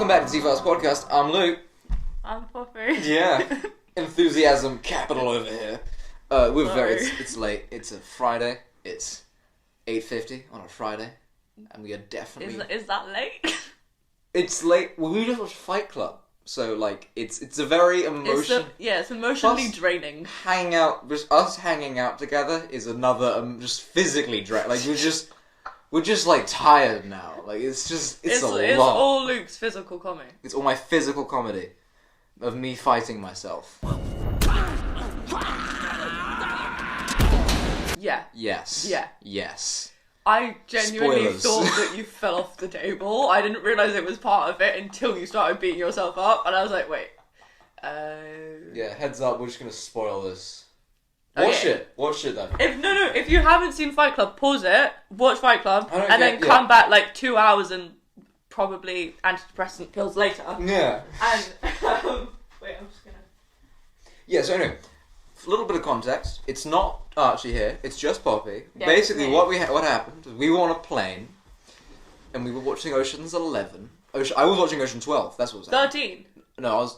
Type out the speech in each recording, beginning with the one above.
Welcome back to Z-Files Podcast. I'm Luke. I'm Poppy. Yeah. Enthusiasm capital over here. It's late. It's a Friday. It's 8:50 on a Friday. And we are definitely... Is that late? It's late. Well, we just watched Fight Club. So, like, it's a very it's emotionally draining. Us hanging out together is another, just physically draining. Like, we're just, like, tired now. Like, it's a lot. It's all Luke's physical comedy. It's all my physical comedy of me fighting myself. Yeah. Yes. Yeah. Yes. I genuinely Spoilers. thought that you fell off the table. I didn't realise it was part of it until you started beating yourself up, and I was like, wait. Yeah, heads up, we're just gonna spoil this. Okay. Watch it then. If you haven't seen Fight Club, pause it, watch Fight Club, and then come back like 2 hours and probably antidepressant pills later. Yeah. And, wait, I'm just gonna... Yeah, so anyway, a little bit of context. It's not Archie here, it's just Poppy. Yeah, basically, what happened was we were on a plane, and we were watching Ocean's 11. I was watching Ocean 12, that's what was happening. 13. No, I was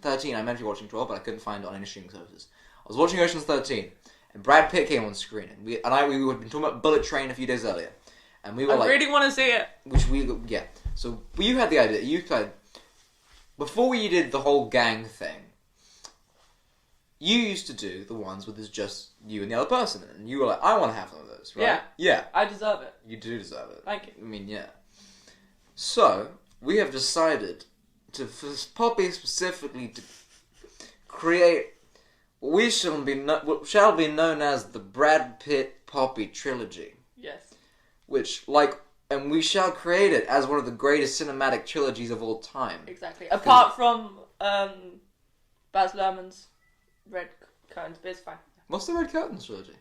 13. I meant to be watching 12, but I couldn't find it on any streaming services. I was watching Ocean's 13, and Brad Pitt came on screen, and we had been talking about Bullet Train a few days earlier, and we were I really want to see it. So you had the idea. You tried before we did the whole gang thing. You used to do the ones with just you and the other person, and you were like, "I want to have one of those, right?" Yeah. Yeah. I deserve it. You do deserve it. Thank you. I mean, yeah. So we have decided for Poppy specifically to create what shall be known as the Brad Pitt Poppy trilogy. Yes. And we shall create it as one of the greatest cinematic trilogies of all time. Exactly. Apart from Baz Luhrmann's Red Curtains, but it's fine. What's the Red Curtains trilogy?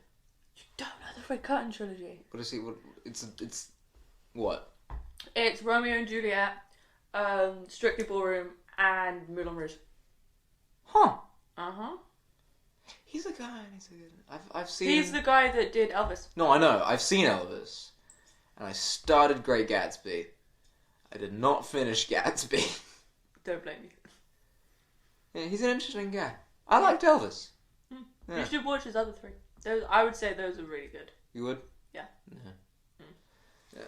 You don't know the Red Curtain trilogy. What is it? It's what? It's Romeo and Juliet, Strictly Ballroom, and Moulin Rouge. Huh. Uh-huh. He's a guy. I've seen. He's the guy that did Elvis. No, I know. I've seen Elvis, and I started Great Gatsby. I did not finish Gatsby. Don't blame me. Yeah, he's an interesting guy. I liked Elvis. Yeah. You should watch his other three. I would say those are really good. You would? Yeah. Yeah.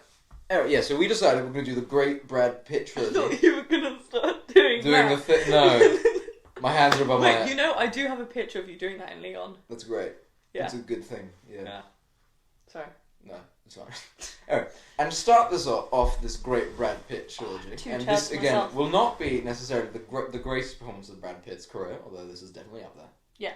Anyway, yeah, so we decided we're going to do the Great Brad Pitt trilogy. I thought you were going to start doing that. No. My hands are above my head. You know, I do have a picture of you doing that in Leon. That's great. Yeah. It's a good thing. Yeah. Sorry. No, it's fine. Anyway, and to start this off this great Brad Pitt trilogy, and this again will not be necessarily the greatest performance of Brad Pitt's career, although this is definitely up there. Yeah.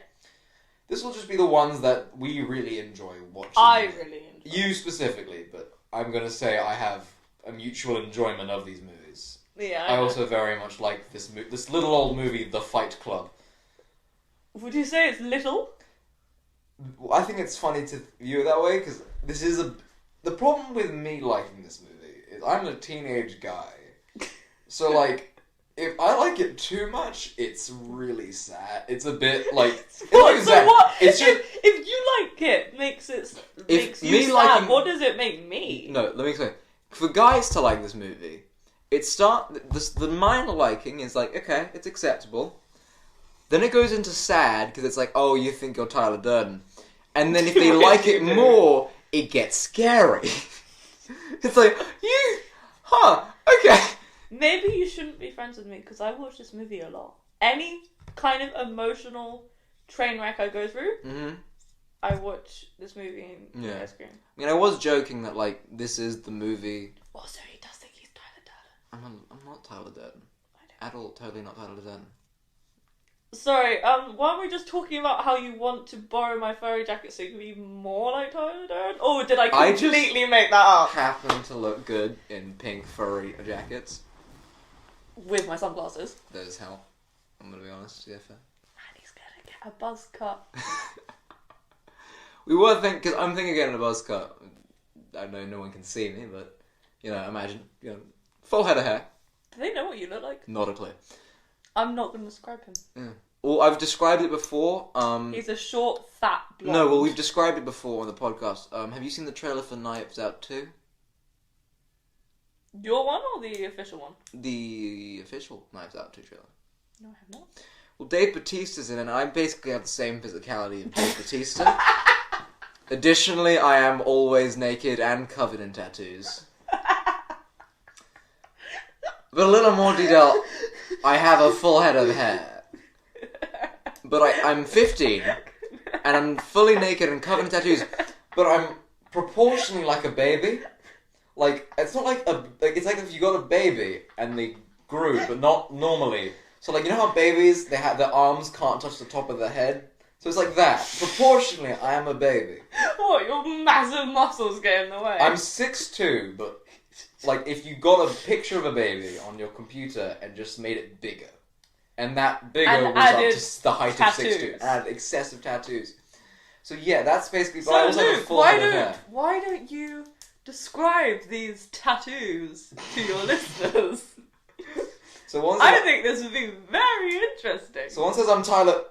This will just be the ones that we really enjoy watching. I really enjoy. You specifically, but I'm gonna say I have a mutual enjoyment of these movies. Yeah. I also very much like this little old movie, The Fight Club. Would you say it's little? I think it's funny to view it that way, because this is the problem with me liking this movie is I'm a teenage guy. So, like, if I like it too much, it's really sad. It's a bit, like... What? It's just... If you like it, makes you sad, what does it make me? No, let me explain. For guys to like this movie, the minor liking is like, okay, it's acceptable. Then it goes into sad, because it's like, oh, you think you're Tyler Durden. And then if they like it more, it gets scary. It's like, okay. Maybe you shouldn't be friends with me, because I watch this movie a lot. Any kind of emotional train wreck I go through, I watch this movie and I scream. I mean, I was joking that, like, this is the movie... Also, he does think he's Tyler Durden. I'm not Tyler Durden. At all, totally not Tyler Durden. Sorry, weren't we just talking about how you want to borrow my furry jacket so you can be more like Tyler Durden? Or did I completely make that up? Happen to look good in pink furry jackets. With my sunglasses. That is hell. I'm gonna be honest, yeah, fair. And he's gonna get a buzz cut. We were thinking, because I'm thinking of getting a buzz cut. I know no one can see me, but, imagine, full head of hair. Do they know what you look like? Not a clue. I'm not going to describe him. Yeah. Well, I've described it before. He's a short, fat blonde. No, well, we've described it before on the podcast. Have you seen the trailer for Knives Out 2? Your one or the official one? The official Knives Out 2 trailer. No, I have not. Well, Dave Bautista's in it, and I basically have the same physicality as Dave Bautista. Additionally, I am always naked and covered in tattoos. But a little more detail, I have a full head of hair. But I'm 15, and I'm fully naked and covered in tattoos, but I'm proportionally like a baby. Like, it's not like it's like if you got a baby, and they grew, but not normally. So, like, you know how babies, their arms can't touch the top of their head? So it's like that. Proportionally, I am a baby. What, your massive muscles get in the way? I'm 6'2", but, like, if you got a picture of a baby on your computer and just made it bigger, and that bigger and was up to the height tattoos. of 6'2", and excessive tattoos. So yeah, that's basically, but so I also have a Luke, full head of hair. why don't you describe these tattoos to your listeners? So one I think this would be very interesting. So one says I'm Tyler...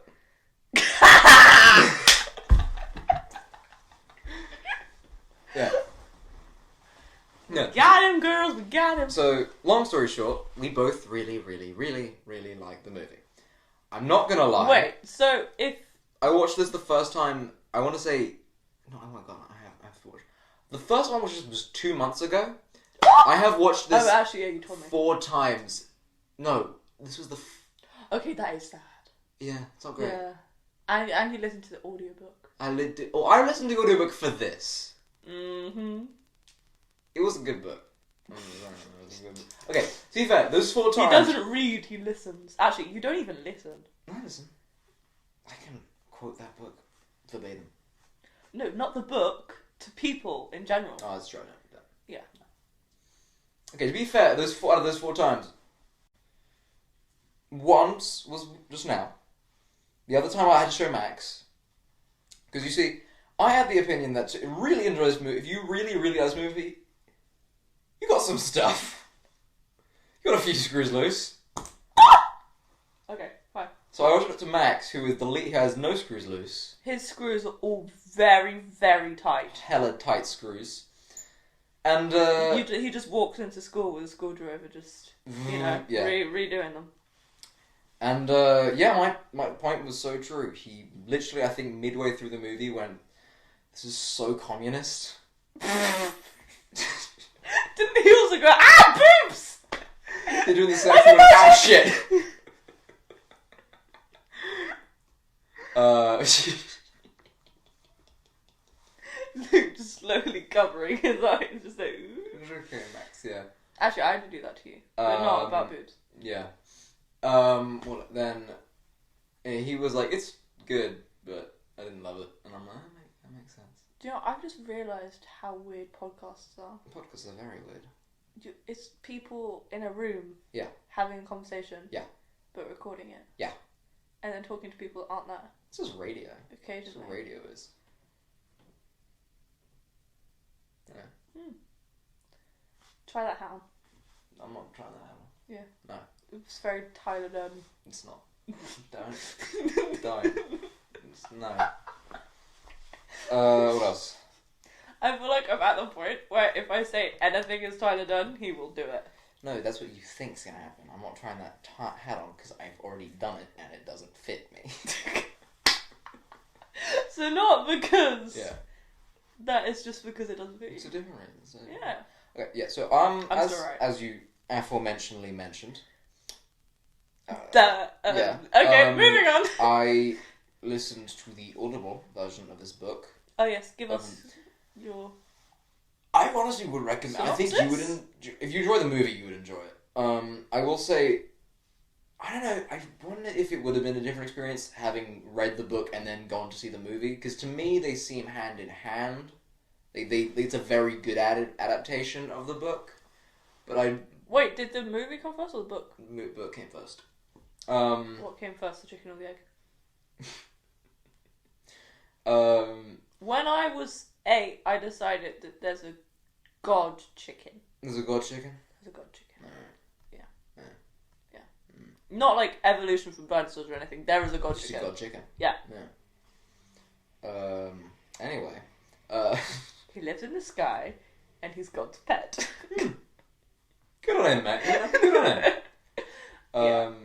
Yeah. Got him, girls, we got him. So, long story short, we both really, really, really, really like the movie. I'm not gonna lie. Wait, so if... I watched this the first time, I want to say... No, oh my god, I have to watch. The first one was 2 months ago. I have watched this actually, yeah, you told me. 4 times. No, this was the... Okay, that is sad. Yeah, it's not great. Yeah. And you listened to the audiobook. I listened to the audiobook for this. Mm-hmm. It was a good book. Okay, to be fair, those 4 times... He doesn't read, he listens. Actually, you don't even listen. I listen. I can quote that book verbatim. No, not the book. To people in general. Oh, that's true. No. Yeah. Okay, to be fair, out of those 4 times, once was just now. The other time I had to show Max. Because you see, I had the opinion that to really enjoy this movie, if you really, really like this movie, you got some stuff. You got a few screws loose. Okay, fine. So I offered it to Max, who is the lead, who has no screws loose. His screws are all very, very tight. Hella tight screws. And, he just walks into school with a screwdriver, just, redoing them. And, my point was so true. He literally, I think, midway through the movie went, this is so communist. Didn't he also go, boobs! They're doing the same thing, ah, shit! Luke just slowly covering his eyes, just like, ooh. Okay, Max, yeah. Actually, I did do that to you, but not about boobs. Yeah. Well, then, he was like, it's good, but I didn't love it. And I'm like, that makes sense. Do you know, I've just realised how weird podcasts are. Podcasts are very weird. It's people in a room. Yeah. Having a conversation. Yeah. But recording it. Yeah. And then talking to people that aren't there. This is radio. Occasionally. That's what radio is. Yeah. Try that hat on. I'm not trying that out. Yeah. No. It's very Tyler Durden. It's not. Don't. Don't. No. What else? I feel like I'm at the point where if I say anything is Tyler Durden, he will do it. No, that's what you think's gonna happen. I'm not trying that hat on because I've already done it and it doesn't fit me. So not because... Yeah. That is just because it doesn't fit you. It's a different reason. So. Yeah. Okay, yeah, so as you aforementionedly mentioned... Okay, moving on. I listened to the Audible version of this book. Oh yes, give us your... I honestly would recommend... Synopsis? I think you would... If you enjoy the movie, you would enjoy it. I will say... I don't know, I wonder if it would have been a different experience having read the book and then gone to see the movie, because to me they seem hand in hand. It's a very good adaptation of the book, but Wait, did the movie come first or the book? The book came first. What came first, the chicken or the egg? When I was 8, I decided that there's a god chicken. There's a god chicken? There's a god chicken. Yeah. Not like evolution from dinosaurs or anything. There is a god chicken. It's a god chicken. Yeah. Anyway. He lives in the sky, and he's God's pet. Good on him, man. Good on him.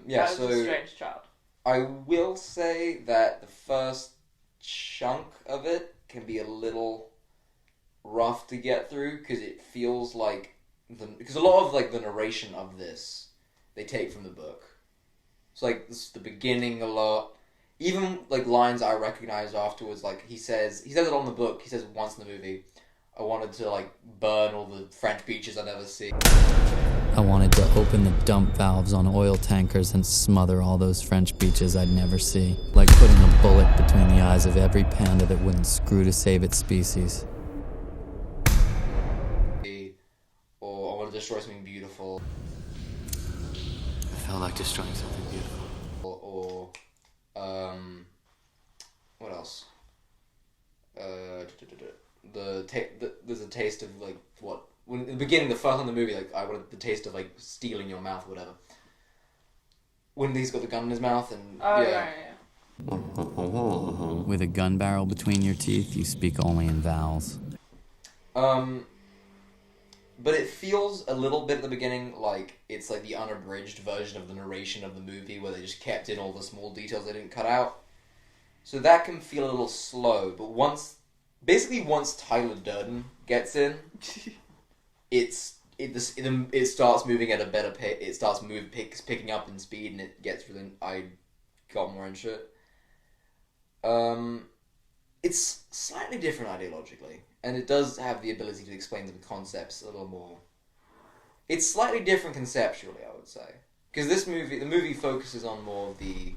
That was a strange child. I will say that the first chunk of it can be a little rough to get through because it feels like because a lot of like the narration of this they take from the book. So like this is the beginning a lot. Even like lines I recognized afterwards, like he says it on the book. He says once in the movie, I wanted to like burn all the French beaches I never see. I wanted to open the dump valves on oil tankers and smother all those French beaches I'd never see. Like putting a bullet between the eyes of every panda that wouldn't screw to save its species. Or I want to destroy something beautiful. I felt like destroying something beautiful. Or what else? There's a taste of like what when in the beginning, the first one in the movie, like I wanted the taste of like steel in your mouth, or whatever. When he's got the gun in his mouth and yeah. With a gun barrel between your teeth, you speak only in vowels. But it feels a little bit at the beginning like it's like the unabridged version of the narration of the movie where they just kept in all the small details they didn't cut out. So that can feel a little slow, but once Tyler Durden gets in, it starts moving at a better pace. It starts picking up in speed, and it gets really. I got more into it. It's slightly different ideologically, and it does have the ability to explain the concepts a little more. It's slightly different conceptually, I would say, because the movie focuses on more of the.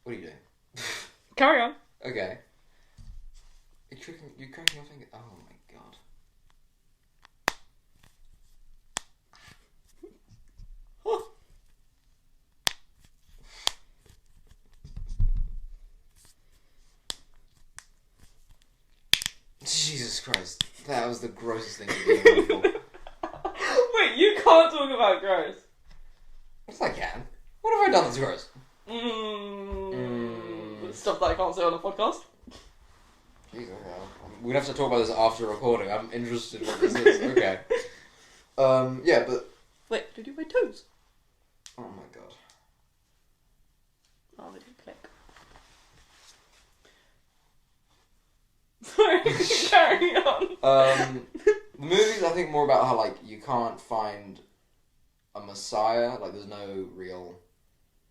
What are you doing? Carry on. Okay. You're cracking your finger. Oh my god. Jesus Christ. That was the grossest thing to do before. Wait, you can't talk about gross. Yes, I can. What have I done that's gross? Stuff that I can't say on a podcast. Jesus, we'd have to talk about this after recording. I'm interested in what this is. Okay. Yeah, but... Wait, did you my toes? Oh my god. Oh, they didn't click. Sorry, carry on. The movie's, I think, more about how, like, you can't find a messiah. Like, there's no real...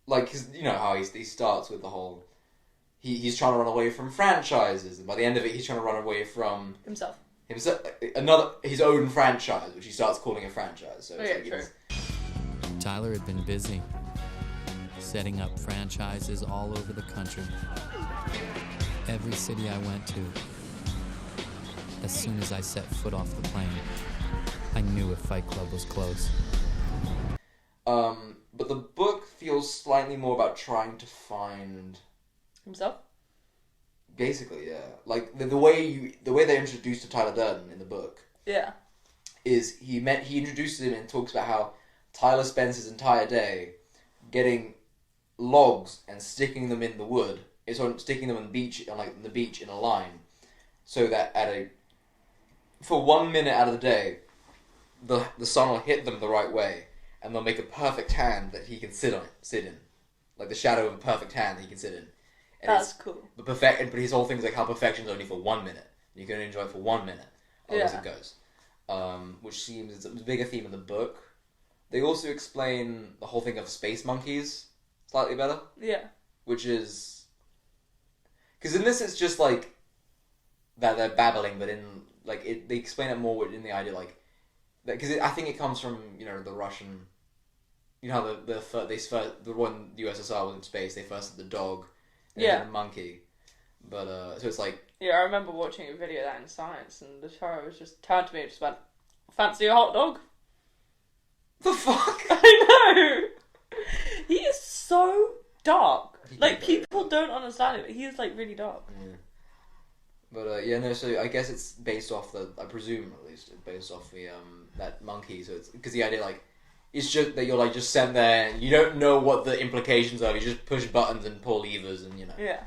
Like, cause you know how he starts with the whole... He's trying to run away from franchises, and by the end of it, he's trying to run away from... Himself. His own franchise, which he starts calling a franchise. So it's true. Tyler had been busy, setting up franchises all over the country. Every city I went to, as soon as I set foot off the plane, I knew a Fight Club was close. But the book feels slightly more about trying to find... Himself? Basically, yeah. Like, the way they're introduced to Tyler Durden in the book... Yeah. ...is he introduces him and talks about how Tyler spends his entire day getting logs and sticking them in the wood. Sticking them on the beach in a line, so that for 1 minute out of the day, the sun will hit them the right way, and they'll make a perfect hand that he can sit in, like the shadow of a perfect hand that he can sit in. And that's cool. But his whole thing is like how perfection's only for 1 minute. You can only enjoy it for 1 minute, as it goes. Which seems it's a bigger theme in the book. They also explain the whole thing of space monkeys slightly better. Yeah. Which is... Because in this, it's just like that they're babbling, but they explain it more in the idea like because I think it comes from the Russian, how the one the USSR was in space, they first had the dog, and then the monkey, but so it's like I remember watching a video of that in science, and the child was just turned to me and just went, "Fancy a hot dog?" The fuck? I know. He is so dark. Like, people don't understand it, but he is, like, really dark. Yeah. But, so I guess it's based off I presume, at least, it's based off the, that monkey, so it's, because the idea, like, it's just that you're, like, just sent there, and you don't know what the implications are, you just push buttons and pull levers, and, Yeah.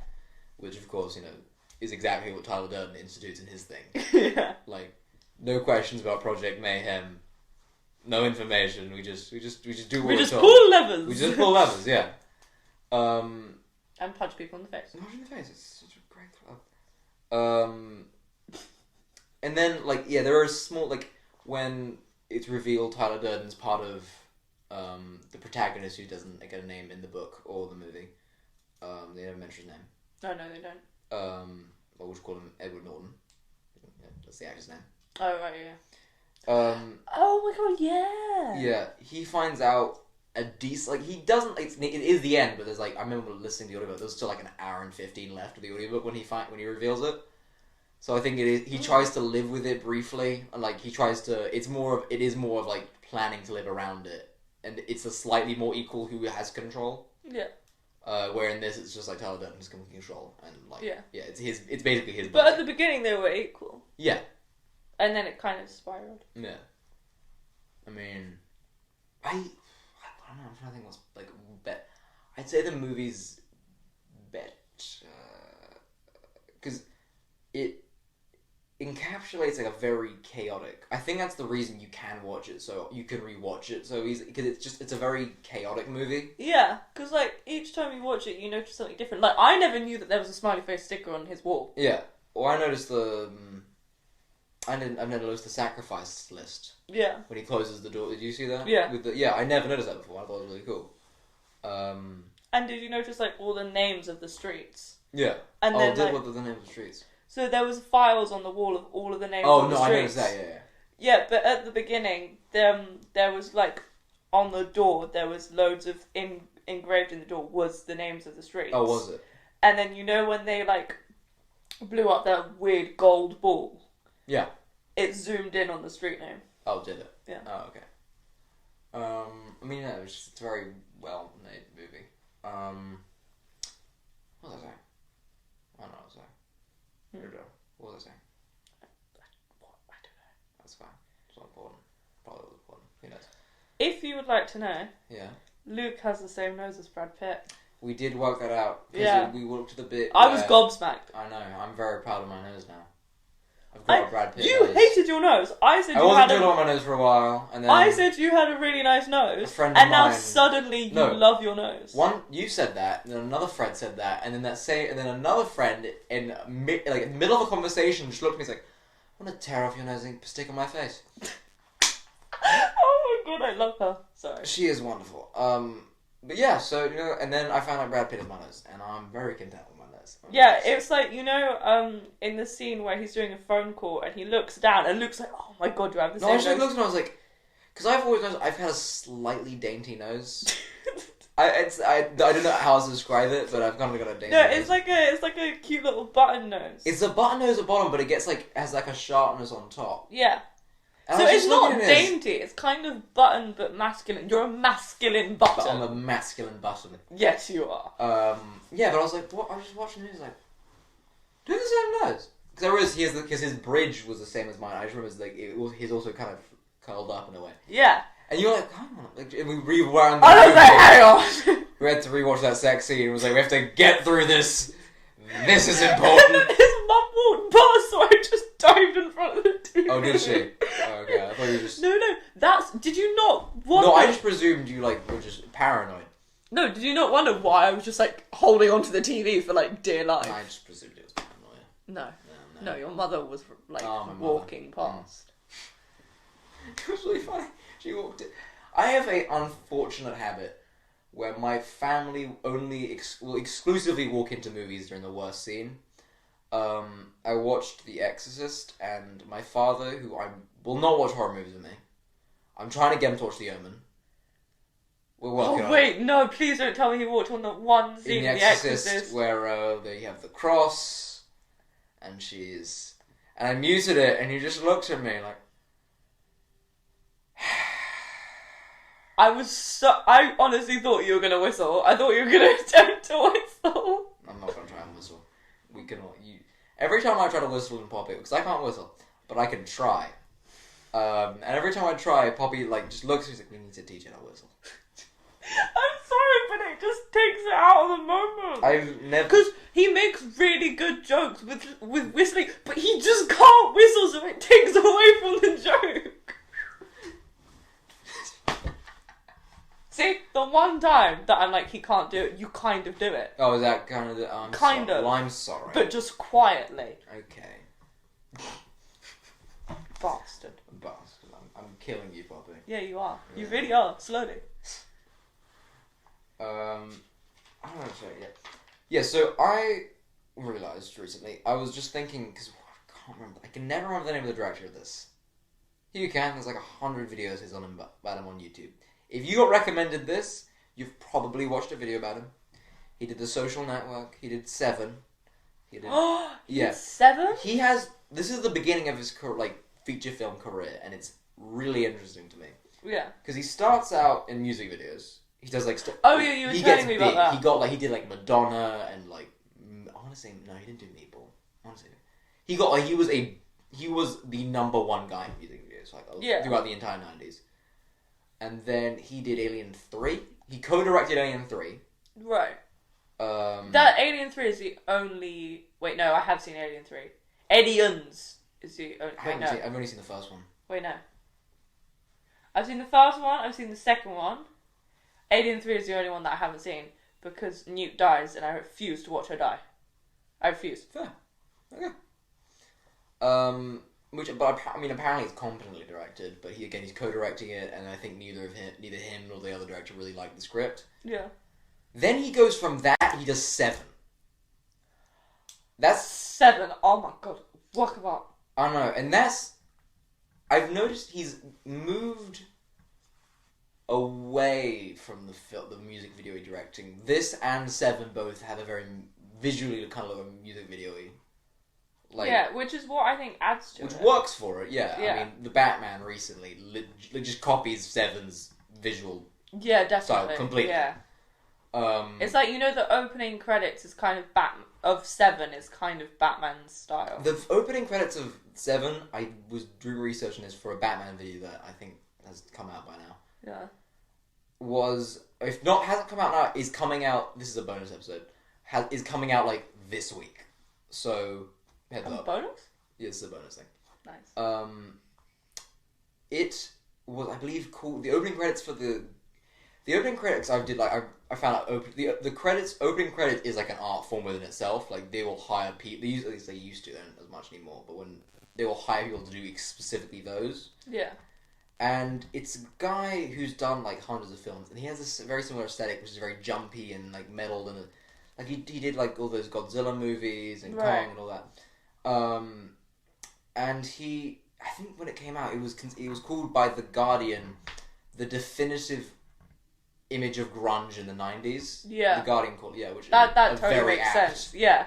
Which, of course, is exactly what Tyler Durden institutes in his thing. Yeah. Like, No questions about Project Mayhem. No information. We just do what We we're just told. pull levers. We just pull levers, yeah. And punch people in the face. Punch in the face. It's such a great club. And then there are small when it's revealed Tyler Durden's part of the protagonist who doesn't get a name in the book or the movie. They never mention his name. Oh no, they don't. We'll just call him Edward Norton. Yeah, that's the actor's name. Oh right, yeah. Oh my god, yeah. Yeah, he finds out a decent he doesn't. It is the end, but there's I remember listening to the audiobook. There's still an hour and 15 left of the audiobook when he reveals it. So I think it is. He tries to live with it briefly, and he tries to. It is more of planning to live around it, and it's a slightly more equal who has control. Yeah. Where in this it's just Tyler Durden's in control, and yeah, it's his. It's basically his. But body. at the beginning they were equal. Yeah. And then it kind of spiraled. Yeah. I mean, I don't know. I'm trying to think what's bet. I'd say the movie's bet because it encapsulates a very chaotic. I think that's the reason you can watch it, so you can rewatch it so easily because it's a very chaotic movie. Yeah, because each time you watch it, you notice something different. I never knew that there was a smiley face sticker on his wall. Yeah. Well, I noticed I've never noticed the sacrifice list. Yeah. When he closes the door, did you see that? Yeah. I never noticed that before. I thought it was really cool. And did you notice all the names of the streets? Yeah. And what then are the names of the streets? So there was files on the wall of all of the names of of the the streets. streets. I noticed that, yeah. Yeah, but at the beginning, there was on the door, there was loads of engraved in the door was the names of the streets. Oh, was it? And then when they blew up that weird gold ball. Yeah. It zoomed in on the street name. Oh, did it? Yeah. Oh, okay. I mean, yeah, it's a very well made movie. What was I saying? I don't know what I was saying. What was I saying? I don't know. That's fine. It's not important. Probably was important. Who knows? If you would like to know, yeah, Luke has the same nose as Brad Pitt. We did work that out. Yeah. We walked to the bit. I was gobsmacked. I know. I'm very proud of my nose now. I've got a Brad Pitt You nose. hated your nose. I said I you wasn't had doing on my nose for a while, and then I said you had a really nice nose, a friend and of now mine- suddenly you No. love your nose. you said that, and then another friend said that, and then another friend in the middle of a conversation just looked at me and was like, "I want to tear off your nose and stick on my face." Oh my god, I love her. Sorry. She is wonderful. But yeah, so and then I found out Brad Pitt is my nose, and I'm very content with my nose. Yeah, it's in the scene where he's doing a phone call and he looks down and Luke's like, "Oh my god, you have the No, same I actually nose." looked and I was like, because I've had a slightly dainty nose. I don't know how to describe it, but I've kind of got a dainty No, nose. it's like a cute little button nose. It's a button nose at bottom, but it gets has a sharpness on top. Yeah. And So I was it's just not looking at this, dainty, it's kind of button but masculine. You're a masculine button. but I'm a masculine button. Yes, you are. Yeah, but I was like, what? I was just watching it. He's like, do the same nose. Because his bridge was the same as mine. I just remember he's also kind of curled up in a way. Yeah. And you're like, hang on. And we rewound. I was like, hang on. We had to rewatch that sex scene. It was like, we have to get through this. This is important. His mum walked past, so I just dived in front of the TV. Oh, did she? Oh, okay. I thought you just. No, did you not wonder? No, I just presumed you were just paranoid. No, did you not wonder why I was just holding onto the TV for dear life? I just presumed it was paranoia. No, your mother was my mother. walking past. It was really funny. She walked in. I have a unfortunate habit where my family only will exclusively walk into movies during the worst scene. I watched The Exorcist, and my father, who will not watch horror movies with me. I'm trying to get him to watch The Omen. We're working on it. Wait, no, please don't tell me he walked on that one scene In in The Exorcist, where they have the cross, and and I muted it, and he just looked at me like... I honestly thought you were going to whistle. I thought you were going to attempt to whistle. I'm not going to try and whistle. Every time I try to whistle in Poppy, because I can't whistle, but I can try. And every time I try, Poppy just looks at me and like, we need to teach her to whistle. I'm sorry, but it just takes it out of the moment. I've never... Because he makes really good jokes with whistling, but he just can't whistle, so it takes away from the joke. See, the one time that I'm like, he can't do it, you kind of do it. Oh, is that kind of the... Kind of. Well, I'm sorry. But just quietly. Okay. Bastard. Bastard. I'm killing you, Poppy. Yeah, you are. Yeah. You really are. Slowly. I don't know what to say yet. Yeah, so I realised recently, I was just thinking, because I can't remember, I can never remember the name of the director of this. You can, there's like 100 videos about him on YouTube. If you got recommended this, you've probably watched a video about him. He did The Social Network, he did Seven. He did... yeah. Seven? He has... This is the beginning of his feature film career, and it's really interesting to me. Yeah. Because he starts out in music videos. He does like... Oh yeah, you were telling me about that. He did like Madonna and like... I want to say... No, he didn't do Meatball. I want to say... He got like... He was the number one guy in music videos like throughout the entire 90s. And then he did Alien 3. He co-directed Alien 3. Right. That Alien 3 is the only... Wait, no, I have seen Alien 3. Aliens is the only... Wait, no. I've only seen the first one. Wait, no. I've seen the first one, I've seen the second one. Alien 3 is the only one that I haven't seen because Newt dies and I refuse to watch her die. I refuse. Fair. Okay. Apparently it's competently directed, but he's co-directing it, and I think neither him nor the other director really liked the script. Yeah. Then he goes from that, he does Seven. That's... 7, oh my god, what about? I don't know, and that's... I've noticed he's moved away from the music video directing. This and Seven both have a very visually kind of like a music video-y. Like, yeah, which is what I think adds to it. Which works for it, yeah. Yeah. I mean, the Batman recently just copies Seven's visual style completely. Yeah. It's like, you know, the opening credits is kind of Seven is kind of Batman's style. The opening credits of Seven, I was doing research on this for a Batman video that I think has come out by now. Yeah. Hasn't come out now, is coming out, this is a bonus episode, is coming out like this week. So, heads up. Bonus? Yeah, this is a bonus thing. Nice. It was, I believe, called, the opening credits for the opening credits I did, like, I found out, opening credit is like an art form within itself. Like, they will hire people, at least they used to, don't as much anymore, but when they will hire people to do specifically those. Yeah. And it's a guy who's done, like, hundreds of films, and he has this very similar aesthetic, which is very jumpy and, like, metal, and, like, he did, like, all those Godzilla movies, and right. Kong, and all that. And I think when it came out, it was called by The Guardian the definitive image of grunge in the 90s. Yeah. The Guardian called, which that is totally very makes apt. sense. Yeah.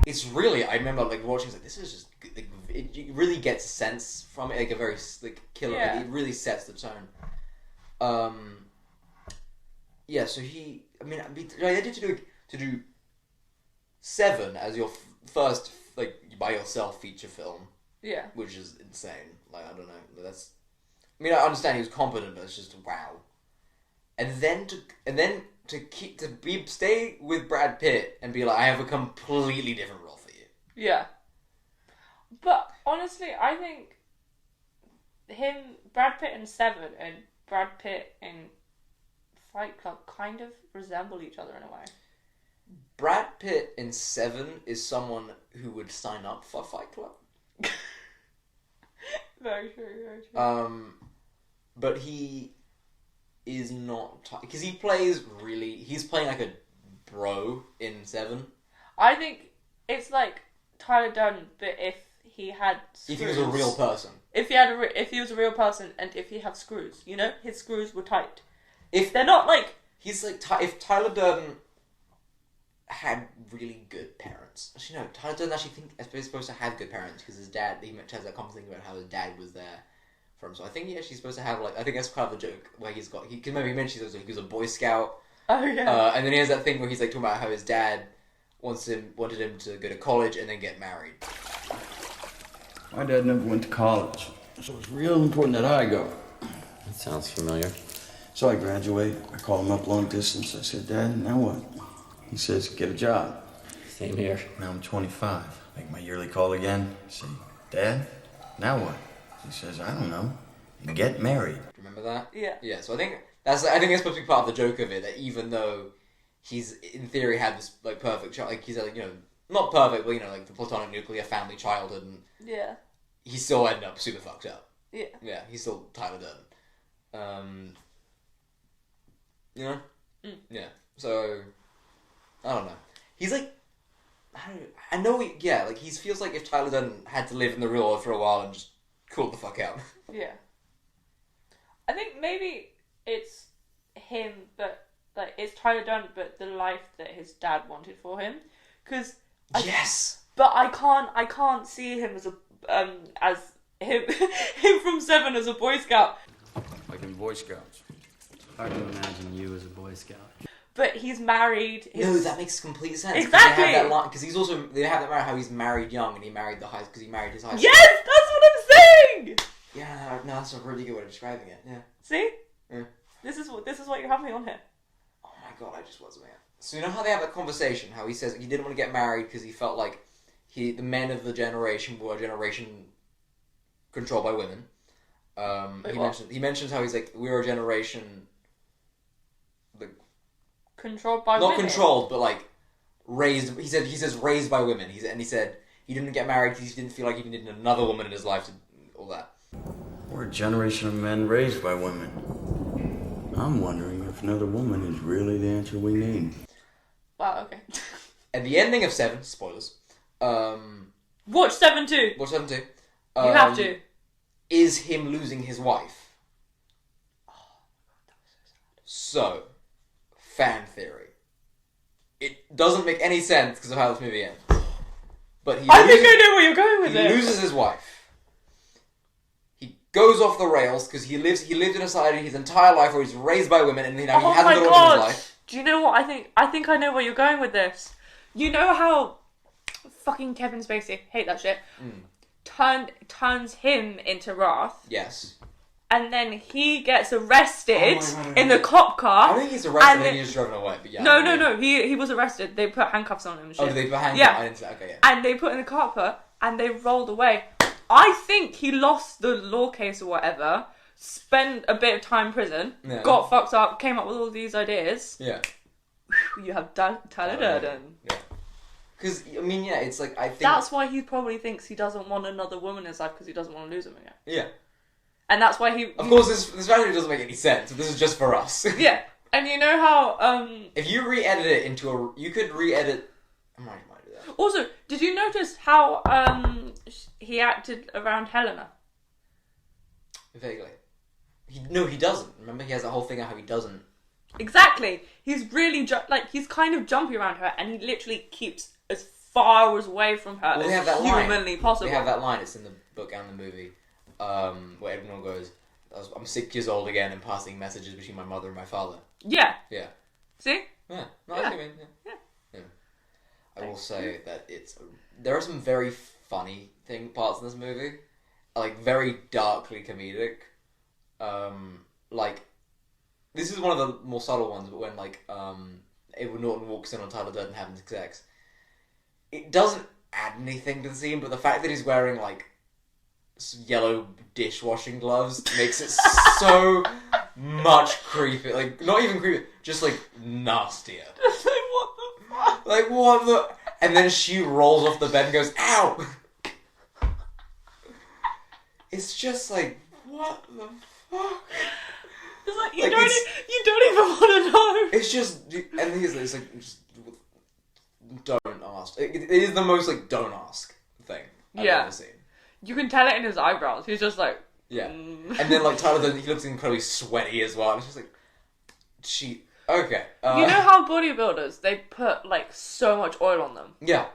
It's really, I remember like watching, like, this is just, like, it really gets a sense from it, like a very like killer. Yeah. Like, it really sets the tone. Yeah. So the idea to do Seven as your first like by yourself feature film. Yeah. Which is insane. Like, I don't know. I understand he was competent, but it's just wow. And then to stay with Brad Pitt and be like, I have a completely different role for you. Yeah. But honestly, I think Brad Pitt in Seven and Brad Pitt in Fight Club kind of resemble each other in a way. Brad Pitt in Seven is someone who would sign up for Fight Club. Very true, very true. But he is not, because he's playing like a bro in Seven. I think it's like Tyler Durden, but if he had screws. If he was a real person. If he was a real person, and if he had screws, you know, his screws were tight. If they're not like, he's like, if Tyler Durden had really good parents. Actually, no, Tyler Durden is supposed to have good parents because his dad, he has that conversation about how his dad was there for him. So I think he's supposed to have, like, I think that's kind of the joke where he can maybe mention he was a Boy Scout. Oh yeah. And then he has that thing where he's like talking about how his dad wanted him to go to college and then get married. My dad never went to college, so it's real important that I go. That sounds familiar. So I graduate. I call him up long distance. I said, Dad, now what? He says, get a job. Same here. Now I'm 25. Make my yearly call again. I say, Dad, now what? He says, I don't know. Get married. Remember that? Yeah. Yeah, so I think that's supposed to be part of the joke of it, that even though he's, in theory, had this, like, perfect child, like, he's, like, you know, not perfect, but, you know, like, the platonic nuclear family childhood, and Yeah. he still ended up super fucked up. Yeah. Yeah, he's still Tyler Durden. You know? Yeah. So, I don't know. He's like, I know he feels like if Tyler Durden had to live in the real world for a while and just cool the fuck out. Yeah. I think maybe it's him, but, like, it's Tyler Durden, but the life that his dad wanted for him. Because Yes! But I can't see him as him from Seven as a Boy Scout. Like in Boy Scouts. Hard to imagine you as a Boy Scout. But he's married. No, that makes complete sense. Exactly. Because he's also, they have that matter how he's married young and he married because he married his high school. Yes, that's what I'm saying. Yeah, no, that's a really good way of describing it. Yeah. See? Yeah. This is what you're having on here. Oh my god, I just wasn't there. So you know how they have that conversation? How he says he didn't want to get married because he felt like the men of the generation were a generation controlled by women. He mentions how he's like, we're a generation, like, controlled by not women. controlled, but like raised. He says raised by women. He said he didn't get married because he didn't feel like he needed another woman in his life to all that. We're a generation of men raised by women. I'm wondering if another woman is really the answer we need. Wow. Okay. At the ending of Seven, spoilers. Watch 7 too. Watch Seven too. You have to. Is him losing his wife. Oh, that was so sad. So, fan theory. It doesn't make any sense because of how this movie ends. But I think I know where you're going with he it. loses his wife. He goes off the rails because he lived in a society his entire life where he's raised by women and now he hasn't got a woman in his life. Do you know what I think? I think I know where you're going with this. You know how fucking Kevin Spacey, hate that shit, turns him into Wrath, Yes. and then he gets arrested Oh my God, in the cop car. I think he's arrested and he's driven away, but yeah. No. He was arrested. They put handcuffs on him and shit. Oh, did they put handcuffs? Yeah. I didn't say, okay, yeah. And they put in the car and they rolled away. I think he lost the law case or whatever, spent a bit of time in prison, got fucked up, came up with all these ideas. Yeah. You have Tyler Durden. Yeah. Because, I mean, yeah, it's like, I think... That's why he probably thinks he doesn't want another woman in his life because he doesn't want to lose him again. Yeah. And that's why he... Of course, this strategy doesn't make any sense. This is just for us. Yeah. And you know how... If you re-edit it into a... You could re-edit... I might do that. Also, did you notice how he acted around Helena? Vaguely. He doesn't. Remember, he has that whole thing of how he doesn't. Exactly. He's really... he's kind of jumpy around her and he literally keeps as far away from her Well, they have as that line. humanly possible. They have that line. It's in the book and the movie. Where everyone goes, I'm 6 years old again and passing messages between my mother and my father. Yeah. Yeah. See? Yeah. No, Yeah. I mean, yeah. I will say that there are some very funny parts in this movie. Like, very darkly comedic. Like, this is one of the more subtle ones, but when, like, Edward Norton walks in on Tyler Durden having sex, it doesn't add anything to the scene, but the fact that he's wearing, like, yellow dishwashing gloves makes it so much creepy. Like, not even creepy, just, like, nastier. What the fuck? Like, what the... And then she rolls off the bed and goes, ow! It's just like, what the fuck? It's like, you Like, don't even want to know. It's just... And it's like, just... Don't ask. It is the most, like, don't ask thing I've ever seen. You can tell it in his eyebrows. He's just like... Yeah. And then, like, Tyler Durden, he looks incredibly sweaty as well. And it's just like, okay. You know how bodybuilders, they put, like, so much oil on them? Yeah.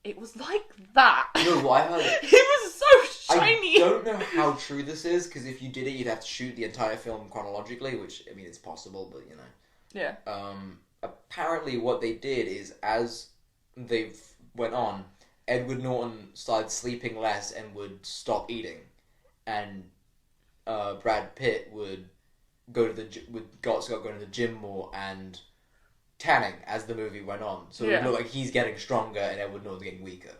It was like that. No, I heard it. He was so shiny. I don't know how true this is, because if you did it, you'd have to shoot the entire film chronologically, which, I mean, it's possible, but, you know. Yeah. Apparently what they did is, as they went on, Edward Norton started sleeping less and would stop eating, and Brad Pitt would start going to the gym more and tanning as the movie went on. So it would look like he's getting stronger and Edward Norton's getting weaker.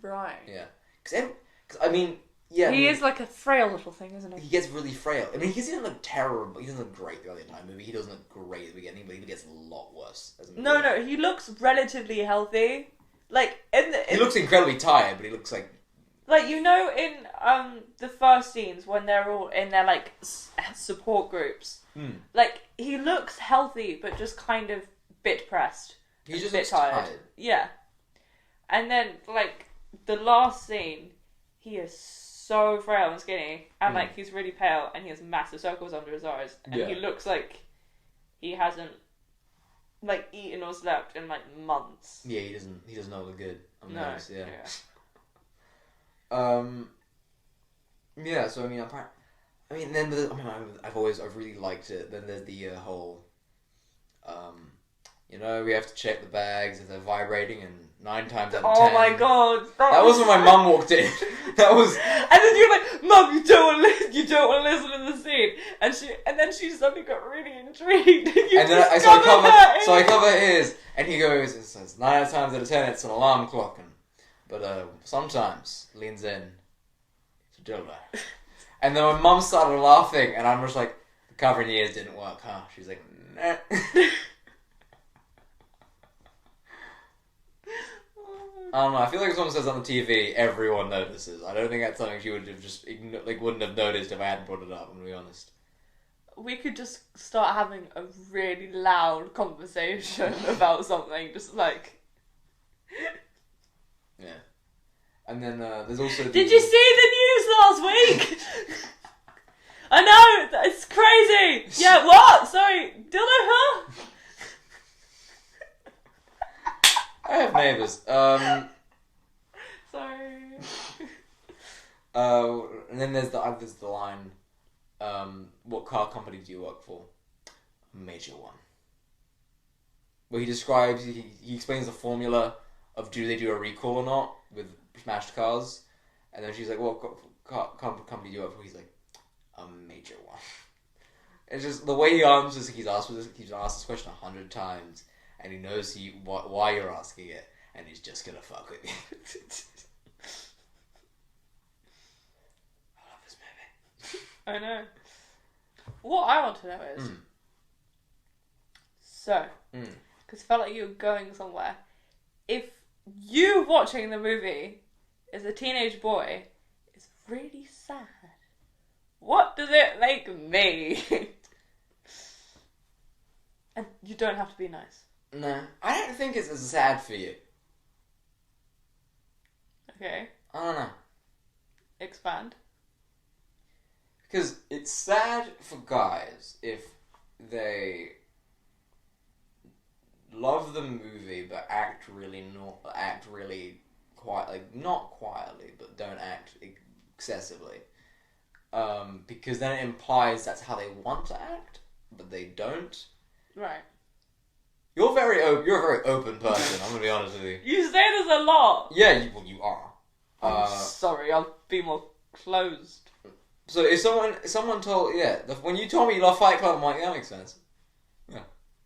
Right. Yeah. Because I mean, yeah. He is like a frail little thing, isn't he? He gets really frail. I mean, he doesn't look terrible. He doesn't look great throughout the entire movie. He doesn't look great at the beginning, but he gets a lot worse. No, he looks relatively healthy. Like he looks incredibly tired, but he looks like in the first scenes when they're all in their like support groups. Like he looks healthy, but just kind of bit depressed. He just a bit looks tired. tired. Yeah, and then like the last scene, he is so frail and skinny, and like he's really pale, and he has massive circles under his eyes, and he looks like he hasn't like eaten or slept in like months. Yeah, he doesn't look good. Honest, yeah. Yeah. So I mean, then I've really liked it. Then there's the whole, we have to check the bags if they're vibrating, and 9 times out of 10. Oh my god! That was when my mum walked in. That was. And then you're like, Mum, you don't want to listen to the scene, and then she suddenly got really intrigued. So I cover her ears, and he goes and says, 9 times out of 10 it's an alarm clock, but sometimes leans in to dildo. And then my mum started laughing, and I'm just like, the covering ears didn't work, huh? She's like, nah. I don't know. I feel like if someone says on the TV, everyone notices. I don't think that's something she would have just wouldn't have noticed if I hadn't brought it up. I'm gonna be honest. We could just start having a really loud conversation about something, just like. Yeah, and then there's also. Did you see the news last week? I know, it's crazy. Yeah, what? Sorry, dildo, huh? I have neighbours. Sorry. And then there's the line, what car company do you work for? A major one. Where he describes, he explains the formula of do they do a recall or not with smashed cars, and then she's like, what car company do you work for? He's like, a major one. It's just the way he answers. He's asked this question 100 times. And he knows why you're asking it, and he's just gonna fuck with you. I love this movie. I know. What I want to know is, because I felt like you were going somewhere. If you watching the movie as a teenage boy is really sad, what does it make me? And you don't have to be nice. No, I don't think it's as sad for you. Okay. I don't know. Expand. Because it's sad for guys if they love the movie but act really not quietly, but don't act excessively. Because then it implies that's how they want to act, but they don't. Right. You're a very open person. I'm gonna be honest with you. You say this a lot. Yeah, you are. I'm sorry. I'll be more closed. So if someone told when you told me you love Fight Club, I'm like, yeah, that makes sense. Yeah.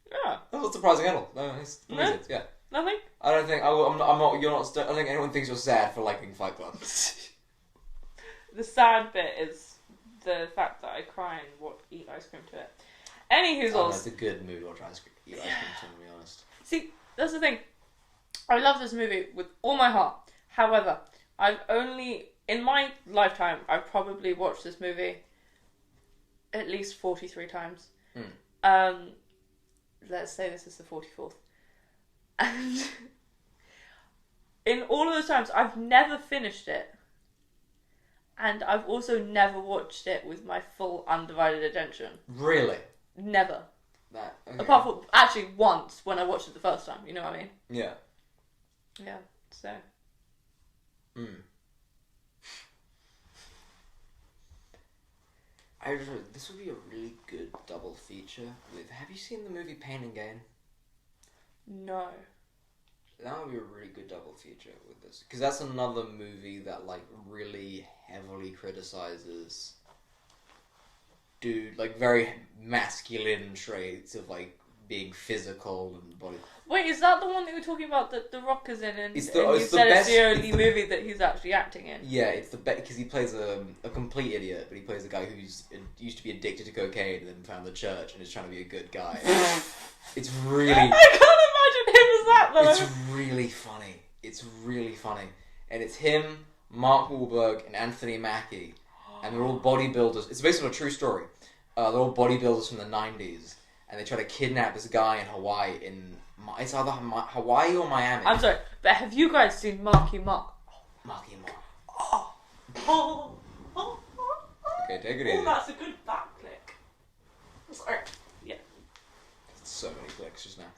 Yeah. That's not surprising at all. No, it's amazing. Yeah. Nothing. I don't think I'm not. You're not. I don't think anyone thinks you're sad for liking Fight Club. The sad bit is the fact that I cry and eat ice cream to it. Anywho's It's a good movie. I'll try and eat ice cream to be honest. See, that's the thing. I love this movie with all my heart. However, in my lifetime, I've probably watched this movie at least 43 times. Let's say this is the 44th. And in all of those times, I've never finished it. And I've also never watched it with my full undivided attention. Really? Never. Okay. Apart from, actually, once, when I watched it the first time. You know what I mean? Yeah. Yeah, so. This would be a really good double feature with... Have you seen the movie Pain and Gain? No. That would be a really good double feature with this, because that's another movie that like really heavily criticizes, like very masculine traits of like being physical and body. Wait, is that the one that you were talking about that The Rock is in? And you said it's the only movie that he's actually acting in. Yeah, it's the best because he plays a complete idiot, but he plays a guy who's used to be addicted to cocaine and then found the church and is trying to be a good guy. It's really. I can't imagine him as that though. It's really funny. It's really funny, and it's him, Mark Wahlberg, and Anthony Mackie, and they're all bodybuilders. It's based on a true story. They're all bodybuilders from the 90s, and they try to kidnap this guy in Hawaii. It's either Hawaii or Miami. I'm sorry, but have you guys seen Marky Mark? Marky Mark. Oh. Okay, take it easy. Oh, that's a good back click. Sorry. Yeah. So many clicks just now.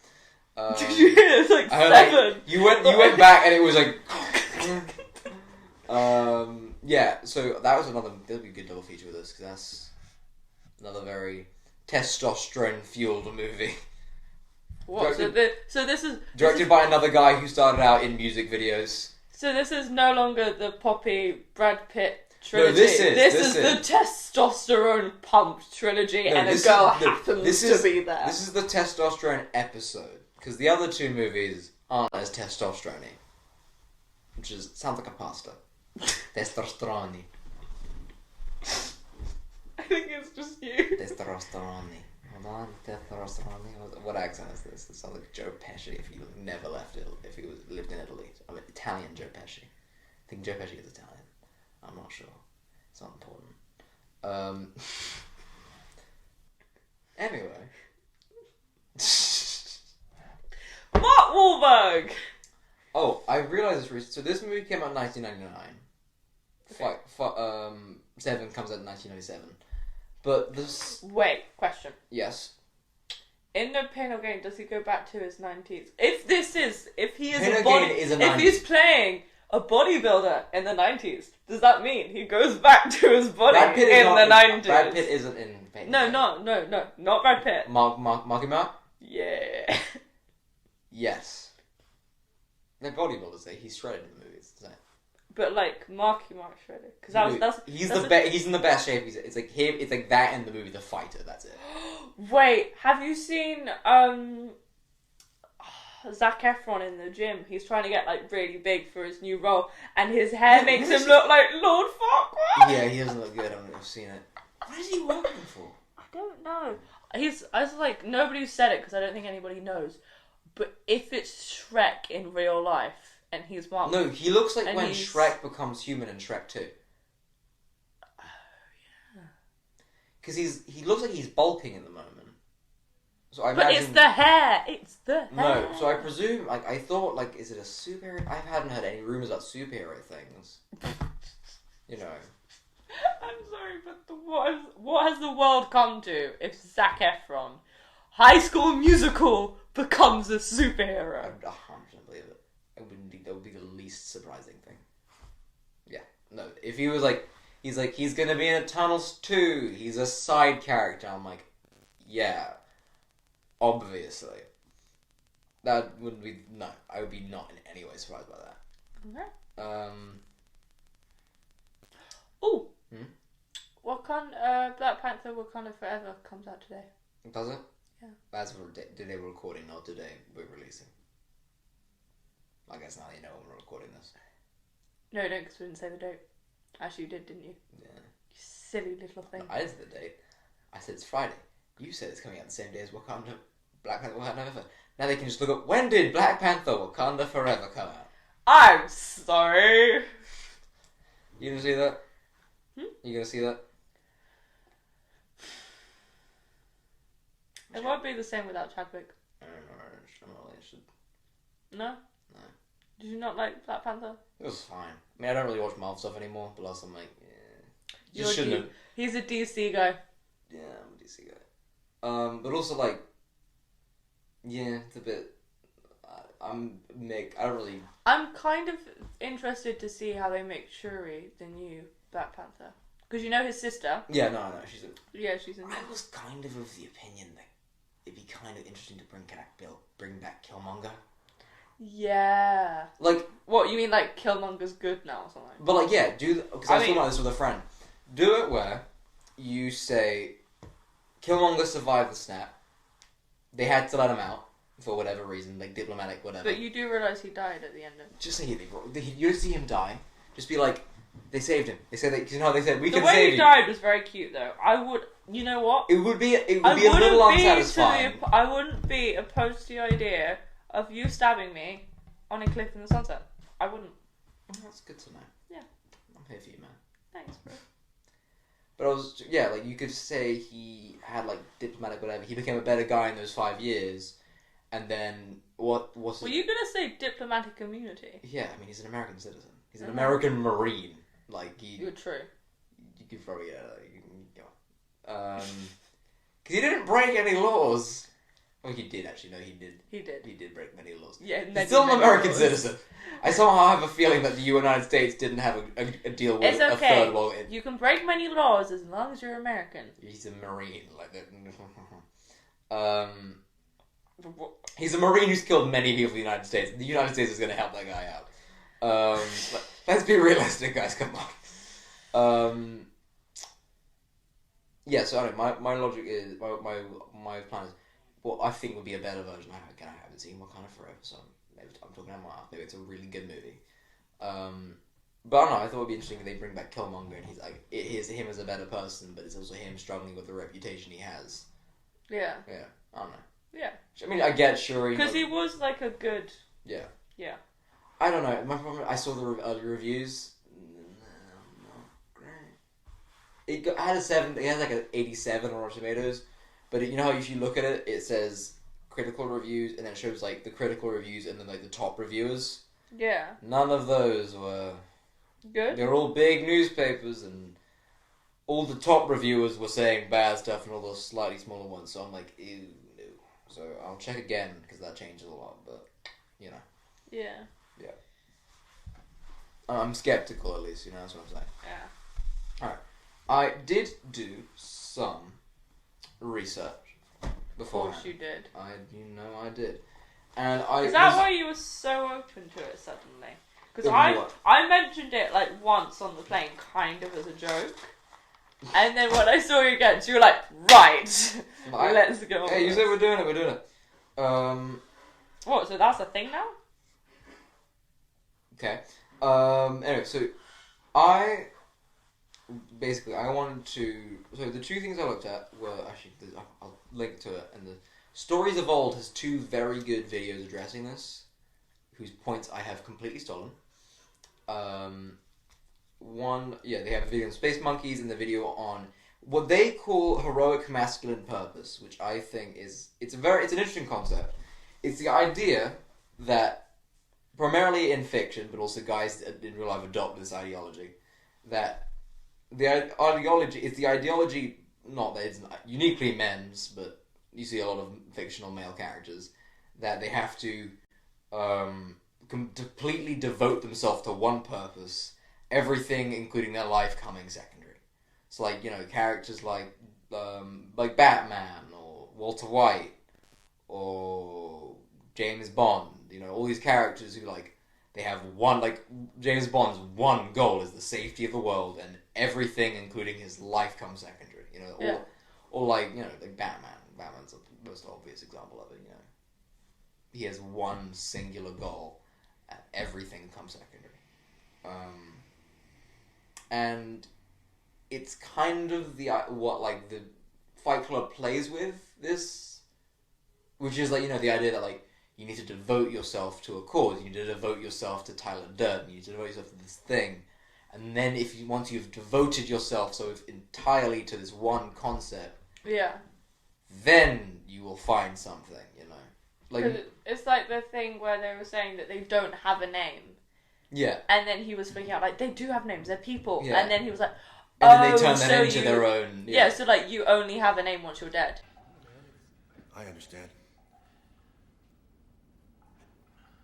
It's like I heard, 7. Like, you went back and it was like. Yeah. So that would be a good double feature with this because that's another very testosterone fueled movie. What? So this is directed by another guy who started out in music videos. So this is no longer the Poppy Brad Pitt trilogy. No, this is the testosterone pumped trilogy, and a girl happens to be there. This is the testosterone episode because the other two movies aren't as testosterone-y, which sounds like a pasta. Testosterone. I think it's just you. Testosterone. Hold on, testosterone. What accent is this? It sounds like Joe Pesci if he never left Italy, if he lived in Italy. I'm an Italian Joe Pesci. I think Joe Pesci is Italian. I'm not sure. It's not important. Anyway. Mark Wahlberg! Oh, I realised this recently. So this movie came out in 1999. Okay. Seven comes out in 1997. But this... Wait, question. Yes. In No Pain No Gain, does he go back to his 90s? If he is Pain a No body... Gain is a if 90s. he's playing a bodybuilder in the 90s, does that mean he goes back to his body Brad Pitt in the 90s? Brad Pitt isn't in Pain No, No Gain. no, not Brad Pitt. Marky Mark? Yeah. Yes. They're bodybuilders. He's shredded in the movies. Isn't it? But like Marky Mark shredded, because he's in the best shape. It's like him. It's like that in the movie The Fighter. That's it. Wait, have you seen Zac Efron in the gym? He's trying to get like really big for his new role, and his hair makes him look like Lord Farquaad. Yeah, he doesn't look good. I've seen it. What is he working for? I don't know. I was like, nobody said it because I don't think anybody knows. But if it's Shrek in real life and he's Mark... No, he looks like when Shrek becomes human in Shrek 2. Oh, yeah. Because he looks like he's bulking at the moment. So I but imagine... it's the hair! It's the hair! No, so I presume, like, I thought, like, is it a superhero? I hadn't heard any rumours about superhero things. You know. I'm sorry, but what has the world come to if Zac Efron, High School Musical, becomes a superhero? I 100% believe it. That would be the least surprising thing. Yeah. No, if he was like, he's gonna be in Tunnels 2, he's a side character, I'm like, yeah. Obviously. That wouldn't be, no, I would be not in any way surprised by that. Okay. Ooh. Black Panther Wakanda Forever comes out today. Does it? Yeah. That's for today we're recording, not today we're releasing. I guess now you know when we're recording this. No, you don't, because we didn't say the date. Actually, you did, didn't you? Yeah. You silly little thing. No, I didn't say the date. I said it's Friday. You said it's coming out the same day as Black Panther Wakanda Forever. Now they can just look up, when did Black Panther Wakanda Forever come out? I'm sorry. You gonna see that? You gonna see that? It won't be the same without Chadwick. I don't know. I'm not really interested. No? No. Did you not like Black Panther? It was fine. I mean, I don't really watch Marvel stuff anymore, but also I'm like, yeah. You're shouldn't have. He's a DC guy. Yeah, I'm a DC guy. But also, like, yeah, it's a bit... I'm kind of interested to see how they make Shuri the new Black Panther. Because you know his sister? Yeah, no, she's in I was kind of the opinion that it'd be kind of interesting to bring back Killmonger. Yeah. Like, What, you mean like Killmonger's good now or something? but like, yeah, because I was talking about this with a friend. Do it where you say, Killmonger survived the snap. They had to let him out for whatever reason, like diplomatic, whatever. But you do realise he died at the end of... Just say you don't see him die. Just be like, they saved him. They said that, you know how they said, we can The way save he you. died was very cute though. I would... You know what? It would be a little unsatisfying. I wouldn't be opposed to the idea of you stabbing me on a cliff in the sunset. I wouldn't. Oh, that's good to know. Yeah. I'm here for you, man. Thanks, bro. But like you could say he had like diplomatic whatever. He became a better guy in those 5 years, and then what was? Were you gonna say diplomatic immunity? Yeah, I mean he's an American citizen. He's an American Marine. Like You're true. You could probably you can go. Because he didn't break any laws. Well, he did actually. No, he did. He did. He did break many laws. Yeah, he's still an American citizen. I somehow have a feeling that the United States didn't have a deal with It's a okay. third world. You can break many laws as long as you're American. He's a Marine, like that. He's a Marine who's killed many people in the United States. The United States is going to help that guy out. Let's be realistic, guys. Come on. Yeah. So anyway, my logic is my plan is what I think would be a better version. I haven't seen Wakanda Forever, so maybe I'm talking out my mouth. Maybe it's a really good movie. But I don't know. I thought it'd be interesting if they bring back Killmonger and he's like it is him as a better person, but it's also him struggling with the reputation he has. Yeah. Yeah. I don't know. Yeah. I mean, I get Shuri. Because he was like a good... Yeah. Yeah. I don't know. My problem, I saw the early reviews. Not great. It had a 7. It has like an 87 on Rotten Tomatoes. But you know how if you look at it, it says critical reviews, and then it shows like the critical reviews and then like the top reviewers. Yeah. None of those were good. They're all big newspapers, and all the top reviewers were saying bad stuff, and all those slightly smaller ones. So I'm like, ew, no. So I'll check again because that changes a lot. But you know. Yeah. Yeah. I'm skeptical, at least. You know, that's what I'm saying. Yeah. All right. I did do some research before. Of course you did. I did. And Is that why you were so open to it suddenly? Because I mentioned it like once on the plane, kind of as a joke. And then when I saw you again, you were like, right, let's go. Hey, you said we're doing it. What, so that's a thing now? Okay. Anyway, so I wanted to... So the two things I looked at were... Actually, I'll link to it. And the Stories of Old has 2 very good videos addressing this, whose points I have completely stolen. They have a video on space monkeys and the video on what they call heroic masculine purpose, which I think is... It's an interesting concept. It's the idea that... primarily in fiction, but also guys in real life adopt this ideology, that the ideology is the ideology, not that it's uniquely men's, but you see a lot of fictional male characters, that they have to completely devote themselves to one purpose, everything, including their life, coming secondary. So, like, you know, characters like Batman, or Walter White, or James Bond, you know, all these characters who, like, they have one, like, James Bond's one goal is the safety of the world, and everything, including his life, comes secondary, you know, yeah. or like, you know, like Batman. Batman's the most obvious example of it, you know. He has one singular goal, and everything comes secondary. And it's kind of what, like, the Fight Club plays with this, which is, like, you know, the idea that, like, you need to devote yourself to a cause. You need to devote yourself to Tyler Durden. You need to devote yourself to this thing. And then once you've devoted yourself so entirely to this one concept, yeah, then you will find something, you know. Like, it's like the thing where they were saying that they don't have a name. Yeah. And then he was freaking out, like, they do have names, they're people. Yeah. And then he was like, and then they turn them into their own. Yeah, so, like, you only have a name once you're dead. I understand.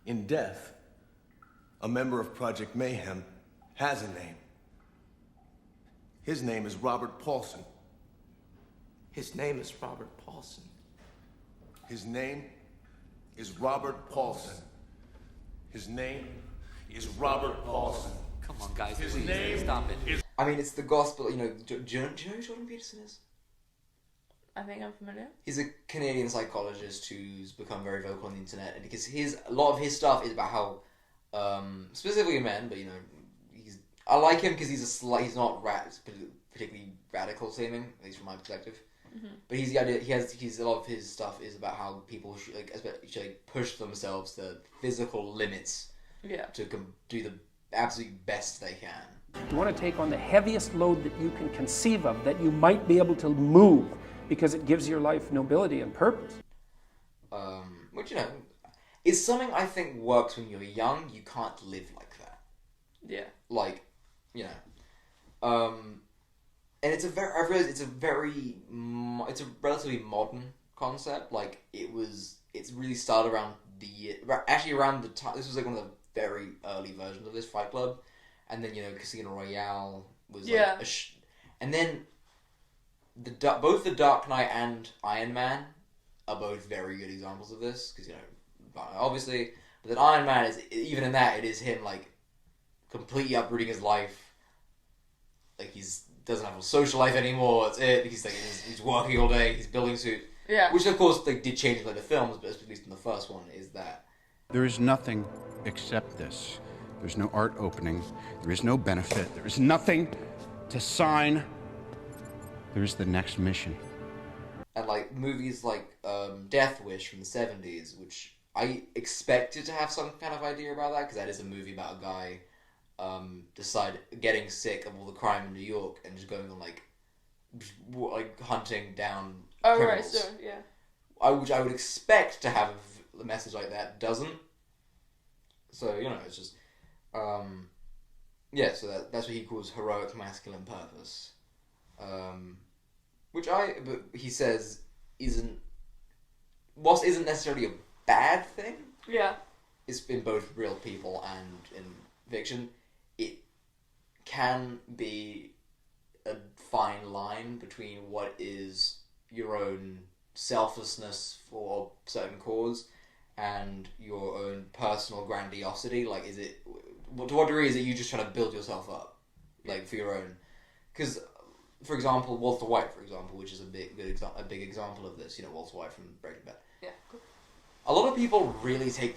In death, a member of Project Mayhem has a name. His name is Robert Paulson. His name is Robert Paulson. His name is Robert Paulson. His name is Robert Paulson. Come on, guys, His please, name stop it. is... I mean, it's the gospel, you know, do you know who Jordan Peterson is? I think I'm familiar. He's a Canadian psychologist who's become very vocal on the internet, and because a lot of his stuff is about how, specifically men, but you know, I like him because he's not particularly radical seeming, at least from my perspective. Mm-hmm. But he's the idea. He's a lot of his stuff is about how people should push themselves to physical limits. Yeah. To do the absolute best they can. You want to take on the heaviest load that you can conceive of, that you might be able to move, because it gives your life nobility and purpose. Which, you know, is something I think works when you're young. You can't live like that. Yeah. Like, you know, and it's a relatively modern concept. Like, it's really started around around the time. This was like one of the very early versions of this, Fight Club, and then, you know, Casino Royale was like and then both The Dark Knight and Iron Man are both very good examples of this, because, you know, obviously, but then Iron Man is, even in that, it is him like completely uprooting his life. Like, doesn't have a social life anymore. That's it. He's working all day. He's building suit. Yeah. Which of course they did change in like the films, but at least in the first one is that there is nothing except this. There's no art opening. There is no benefit. There is nothing to sign. There is the next mission. And like movies like Death Wish from the 70s, which I expected to have some kind of idea about that, because that is a movie about a guy getting sick of all the crime in New York and just going on like hunting down criminals. Right, so yeah. Which I would expect to have a message like that, doesn't. So, you know, it's just so that's what he calls heroic masculine purpose, but he says isn't necessarily a bad thing. Yeah. It's in both real people and in fiction. It can be a fine line between what is your own selflessness for a certain cause and your own personal grandiosity. Like, to what degree is it you just trying to build yourself up, like, for your own? Because, for example, Walter White, which is a big example of this. You know, Walter White from Breaking Bad. Yeah. Cool. A lot of people really take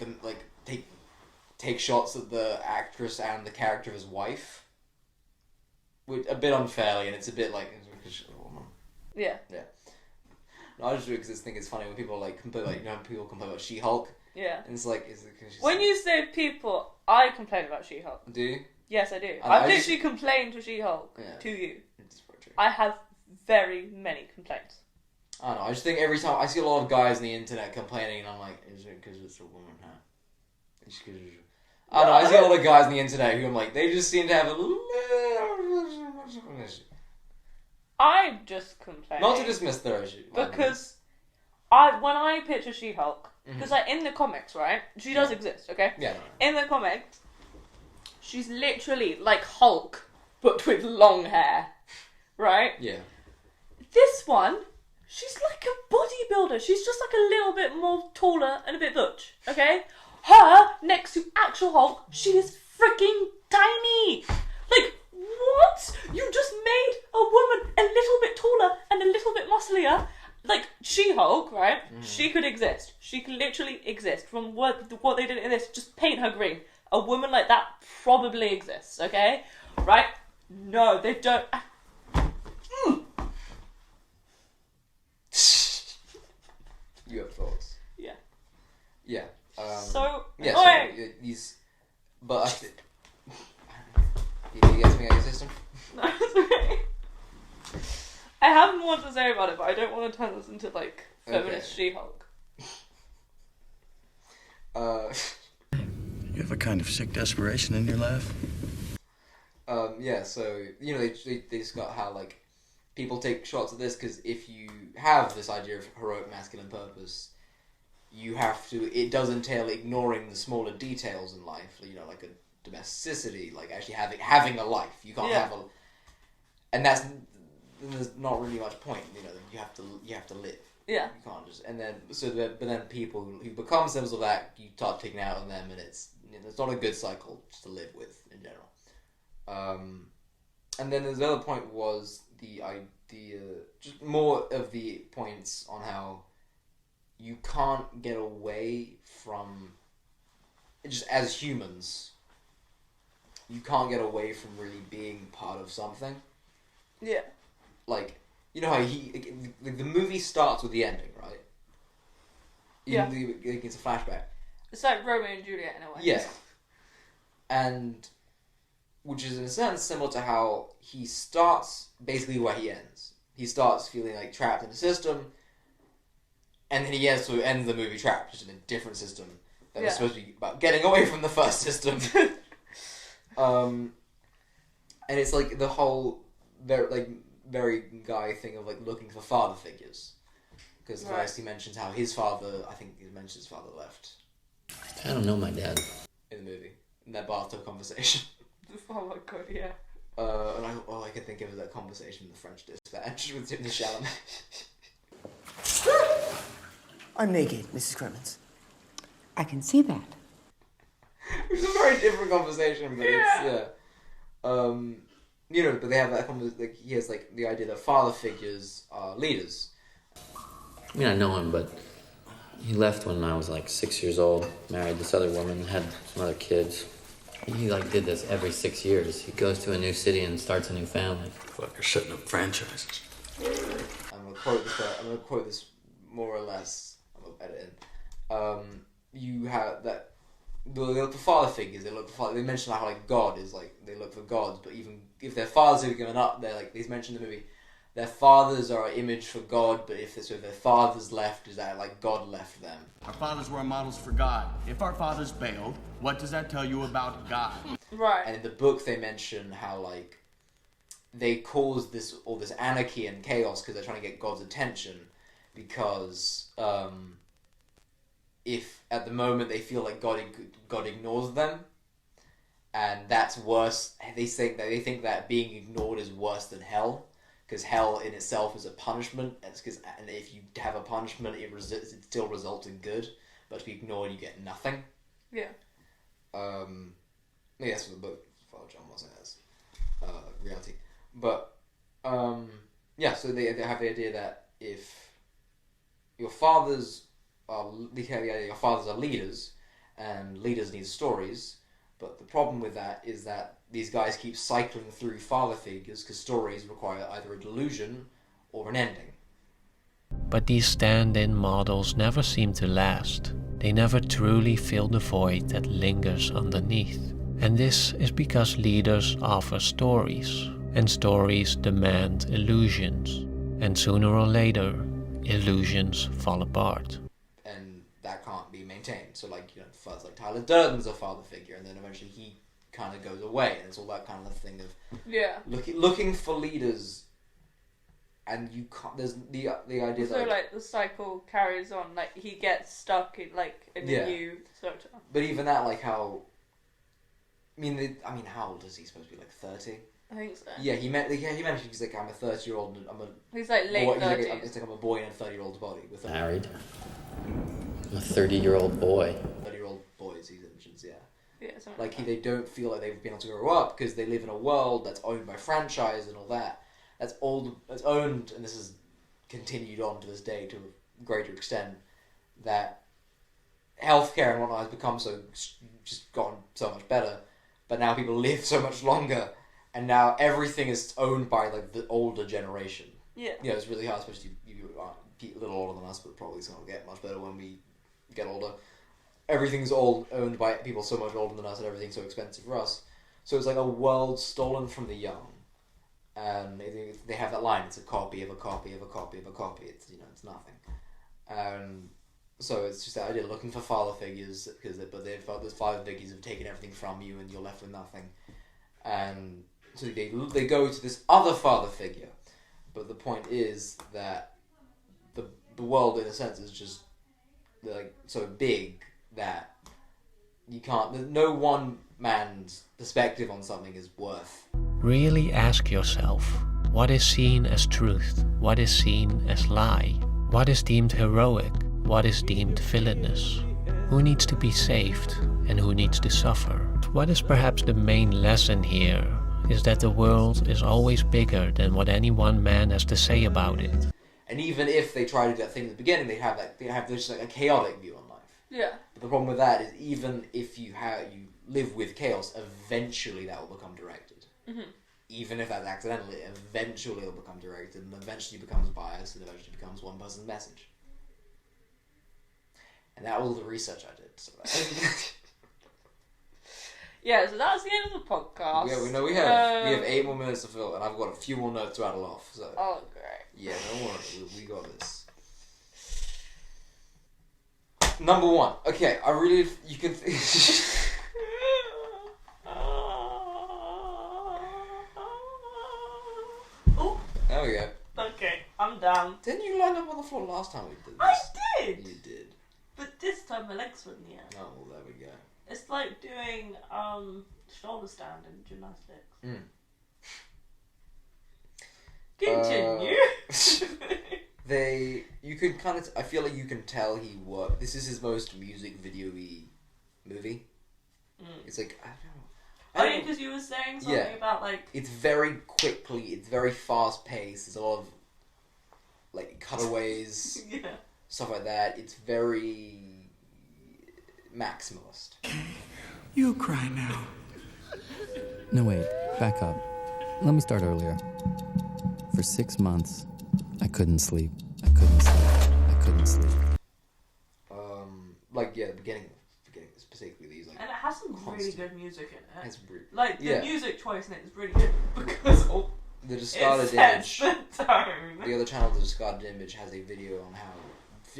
shots at the actress and the character of his wife, a bit unfairly, and it's a bit like, because she's a woman. Yeah. Yeah. No, I just think it's funny when people people complain about She-Hulk. Yeah. And it's like, is it because she's... When you say people, I complain about She-Hulk. Do you? Yes, I do. I I've literally complained to She-Hulk to you. It's probably true. I have very many complaints. I don't know. I just think every time I see a lot of guys on the internet complaining, and I'm like, is it because it's a woman? Huh? It's because... I don't know. I see a lot of guys on the internet who I'm like, they just seem to have a little... I'm just complaining. Not to dismiss their issue. Because when I picture She-Hulk, because like in the comics, right? She does exist, okay? Yeah. In the comics, she's literally like Hulk, but with long hair, right? Yeah. This one, she's like a bodybuilder. She's just like a little bit more taller and a bit butch, okay? Her, next to actual Hulk, she is freaking tiny. Like, what? You just made a woman a little bit taller and a little bit musclier. Like, She-Hulk, right? She could exist. She could literally exist. From what they did in this, just paint her green. A woman like that probably exists, okay? Right? No, they don't. You have thoughts. Yeah. Yeah. Yeah, so these... But Did you get something out of your system? No, it's okay. I have more to say about it, but I don't want to turn this into, like, feminist She-Hulk. You have a kind of sick desperation in your laugh? Yeah, so, you know, they discuss how, like, people take shots at this because if you have this idea of heroic masculine purpose, you have to, it does entail ignoring the smaller details in life, you know, like a domesticity, like actually having a life. You can't have a, and there's not really much point, you know, you have to live. Yeah. You can't just, and then, but then people who become symbols of that, you start taking out on them and it's it's not a good cycle just to live with in general. And then the other point was the idea, just more of the points on how you can't get away from, just as humans, you can't get away from really being part of something. Yeah. Like, you know how the movie starts with the ending, right? Yeah. It's a flashback. It's like Romeo and Juliet in a way. Yeah. And, which is in a sense similar to how he starts basically where he ends. He starts feeling like trapped in a system, and then he ends the movie trapped, just in a different system that was supposed to be about getting away from the first system. And it's like the whole very guy thing of like looking for father figures, because first he mentions how his father, I think he mentions his father left. I don't know my dad. In the movie, in that bathtub conversation. Oh my god, yeah. And all I could think of is that conversation in the French Dispatch with Timothy Chalamet. I'm naked, Mrs. Clemens. I can see that. Which is a very different conversation, but it's you know, but they have that conversation. Like, he has like the idea that father figures are leaders. I mean, I know him, but he left when I was like 6 years old, married this other woman, had some other kids. He like did this every 6 years. He goes to a new city and starts a new family. Fucker setting up franchises. I'm gonna quote this more or less. I'm gonna edit in. You have that. They look for father figures. They mention how like God is like they look for gods, but even if their fathers have given up, they're like these mentioned in the movie. Their fathers are an image for God, but if their fathers left, is that like God left them? Our fathers were models for God. If our fathers bailed, what does that tell you about God? Right. And in the book, they mention how like they caused all this anarchy and chaos because they're trying to get God's attention, because if at the moment they feel like God ignores them, and that's worse. They think that being ignored is worse than hell. Because hell in itself is a punishment, and if you have a punishment, it still results in good. But to be ignored, you get nothing. Yeah. Maybe that's what the book Father John wasn't as reality. But yeah, so they have the idea that if your fathers are leaders, and leaders need stories. But the problem with that is that these guys keep cycling through father figures because stories require either a delusion or an ending. But these stand-in models never seem to last. They never truly fill the void that lingers underneath. And this is because leaders offer stories, and stories demand illusions. And sooner or later, illusions fall apart. And that can't be maintained. So like, you know, first like Tyler Durden's a father figure, and then eventually he kind of goes away, and it's all that kind of thing of looking for leaders, and you can't. There's the idea so like the cycle carries on. Like he gets stuck in a new structure. But even that, like how. I mean, how old is he supposed to be? Like 30. I think so. Yeah, he mentioned he's like, I'm a 30-year-old. He's like late 30s. It's like I'm a boy in a 30-year-old's body. Married. A 30-year-old boy. 30-year-old boys, he mentions, yeah. Yeah, like they don't feel like they've been able to grow up because they live in a world that's owned by franchise and all that. That's owned, and this is continued on to this day to a greater extent, that healthcare and whatnot has become just gotten so much better, but now people live so much longer, and now everything is owned by like the older generation. Yeah. You know, it's really hard, especially you are a little older than us, but probably it's going to get much better when we get older. Everything's all owned by people so much older than us, and everything's so expensive for us. So it's like a world stolen from the young, and they have that line: "It's a copy of a copy of a copy of a copy." It's it's nothing. So it's just that idea of looking for father figures but those father figures have taken everything from you, and you're left with nothing. And so they go to this other father figure, but the point is that the world in a sense is just like so big that you can't. No one man's perspective on something is worth. Really ask yourself, what is seen as truth? What is seen as lie? What is deemed heroic? What is deemed villainous? Who needs to be saved and who needs to suffer? What is perhaps the main lesson here is that the world is always bigger than what any one man has to say about it. And even if they try to do that thing at the beginning, they have just like a chaotic view on life. Yeah. But the problem with that is even if you live with chaos, eventually that will become directed. Mm-hmm. Even if that's accidentally, eventually it'll become directed, and eventually becomes biased, and eventually becomes one person's message. And that was all the research I did. So yeah, so that's the end of the podcast. Yeah, we have 8 more minutes to fill, and I've got a few more notes to rattle off. So. Oh, great. Yeah, don't worry, we got this. Number 1. Okay, you can... Oh. There we go. Okay, I'm down. Didn't you line up on the floor last time we did this? I did! You did. But this time my legs were in the air. Oh, well, there we go. It's like doing shoulder stand in gymnastics. Continue. You could kind of... I feel like you can tell he worked... This is his most music video-y movie. It's like, I don't know. Oh, yeah, because you were saying something about, like... It's very quickly, it's very fast-paced, there's a lot of, like, cutaways, stuff like that. It's very maximalist. You cry now. No, wait, back up. Let me start earlier. For 6 months, I couldn't sleep. I couldn't sleep. Like, yeah, the beginning specifically these, like... And it has some really good music in it. It's like, the music choice in it is really good because the discarded image. The other channel, the discarded image, has a video on how...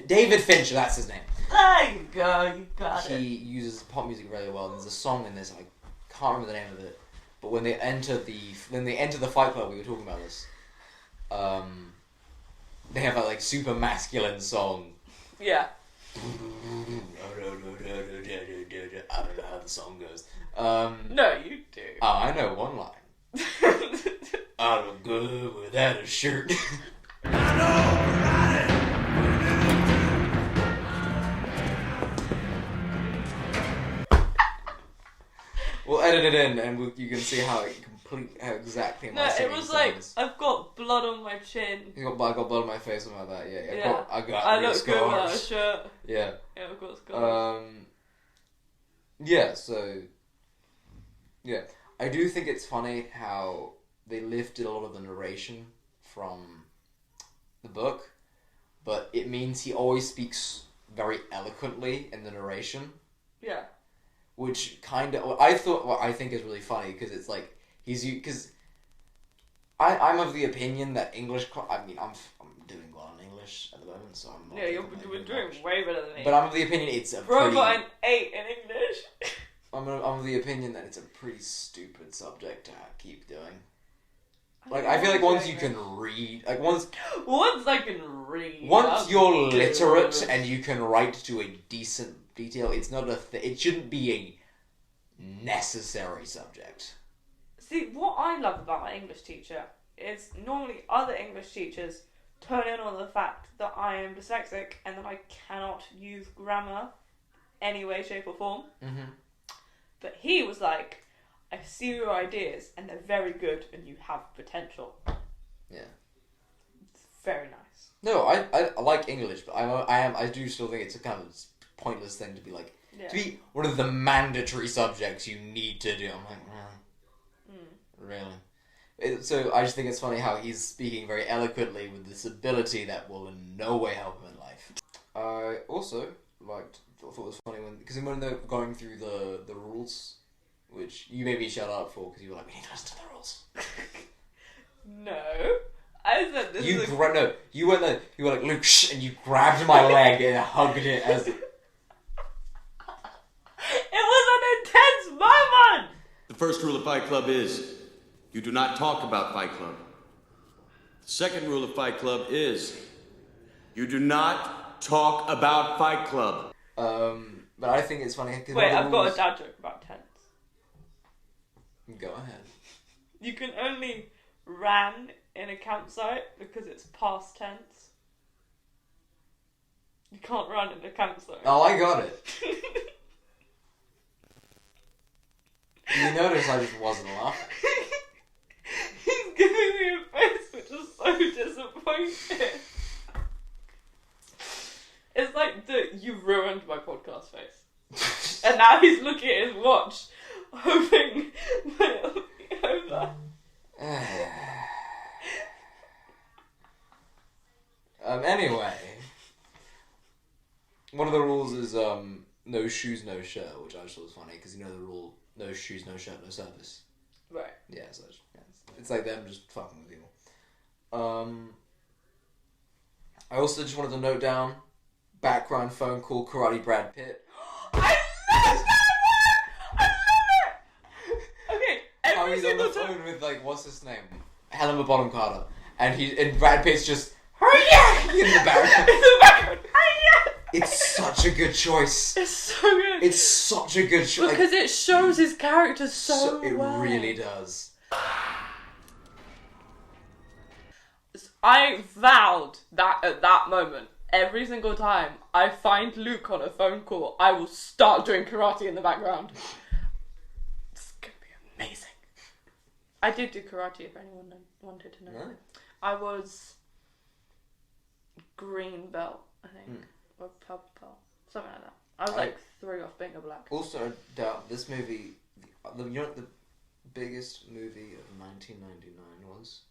David Fincher, that's his name. There you go, you got it. He uses pop music really well, and there's a song in this, I can't remember the name of it, but when they enter the Fight Club, we were talking about this, they have that, like, super masculine song. Yeah. I don't know how the song goes. No, you do. Oh, I know one line. I look good without a shirt. We'll edit it in, and you can see how exactly. No, it was like I've got blood on my chin. I got blood on my face, something like that. Yeah. I got I look scars. good without a shirt. Yeah. Yeah, I've got scars. Yeah. So. Yeah, I do think it's funny how they lifted a lot of the narration from the book, but it means he always speaks very eloquently in the narration. Yeah. Which kind of, I think is really funny, because it's like, because I'm of the opinion that English, I'm doing well in English at the moment, so I'm not... Yeah, you're doing way better than me. But I'm of the opinion it's a Bro got an 8 in English. I'm of the opinion that it's a pretty stupid subject to keep doing. Like, I feel like once you can read, like once I can read, once you're literate and you can write to a decent detail, it's not it shouldn't be a necessary subject. See, what I love about my English teacher is normally other English teachers turn in on the fact that I am dyslexic and that I cannot use grammar any way, shape or form. Mm-hmm. But he was like, I see your ideas and they're very good and you have potential. Yeah. It's very nice. No, I like English, but I do still think it's a kind of pointless thing to be like, to be one of the mandatory subjects you need to do. I'm like, really? So I just think it's funny how he's speaking very eloquently with this ability that will in no way help him in life. I also thought it was funny when they're going through the rules, which you made me shut up for because you were like, we need to listen to the rules. No. I said this you were like, Luke, shh, and you grabbed my leg and hugged it as... It was an intense moment! The first rule of Fight Club is, you do not talk about Fight Club. The second rule of Fight Club is, you do not talk about Fight Club. But I think it's funny... Wait, I've got a dad joke about tense. Go ahead. You can only ran in a campsite because it's past tense. You can't run in a cancer. Oh, I got it. You notice I just wasn't laughing. He's giving me a face which is so disappointed. It's like you ruined my podcast face. And now he's looking at his watch, hoping that it'll be over. Anyway, one of the rules is no shoes, no shirt, which I just thought was funny because you know the rule: no shoes, no shirt, no service. Right. Yeah, so it's like them just fucking with people. I also just wanted to note down background phone call karate Brad Pitt. I love that one! I love it! Okay, every He's on single the time. phone with like what's his name, Helena Bonham Carter, and Brad Pitt's just hurry in the background. In the background. It's such a good choice. It's so good. It's such a good choice Because it shows his character so it well. really does. I vowed that at that moment, every single time I find Luke on a phone call, I will start doing karate in the background. It's gonna be amazing. I did do karate if anyone wanted to know. Really? I was green belt, I think. Or purple belt. Something like that. I was like 3 off being a black. Also, I doubt this movie. You know what the biggest movie of 1999 was?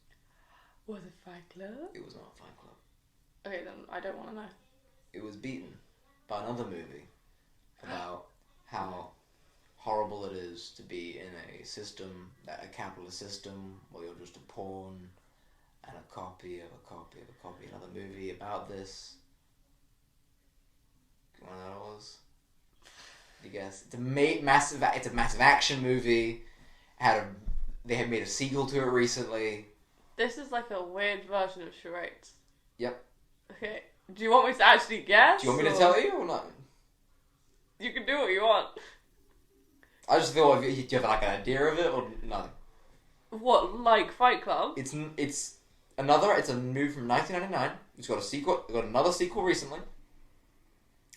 Was it Fight Club? It was not Fight Club. Okay, then I don't want to know. It was beaten by another movie about how horrible it is to be in a system, a capitalist system, where you're just a pawn and a copy of a copy of a copy. Another movie about this. You wanna know what it was? You guess it's a massive action movie. They had made a sequel to it recently. This is like a weird version of charades. Yep. Okay. Do you want me to actually guess? Do you want me to tell you or not? You can do what you want. I just thought, do you have like an idea of it or nothing? What, like Fight Club? It's a movie from 1999. It's got a sequel. It got another sequel recently.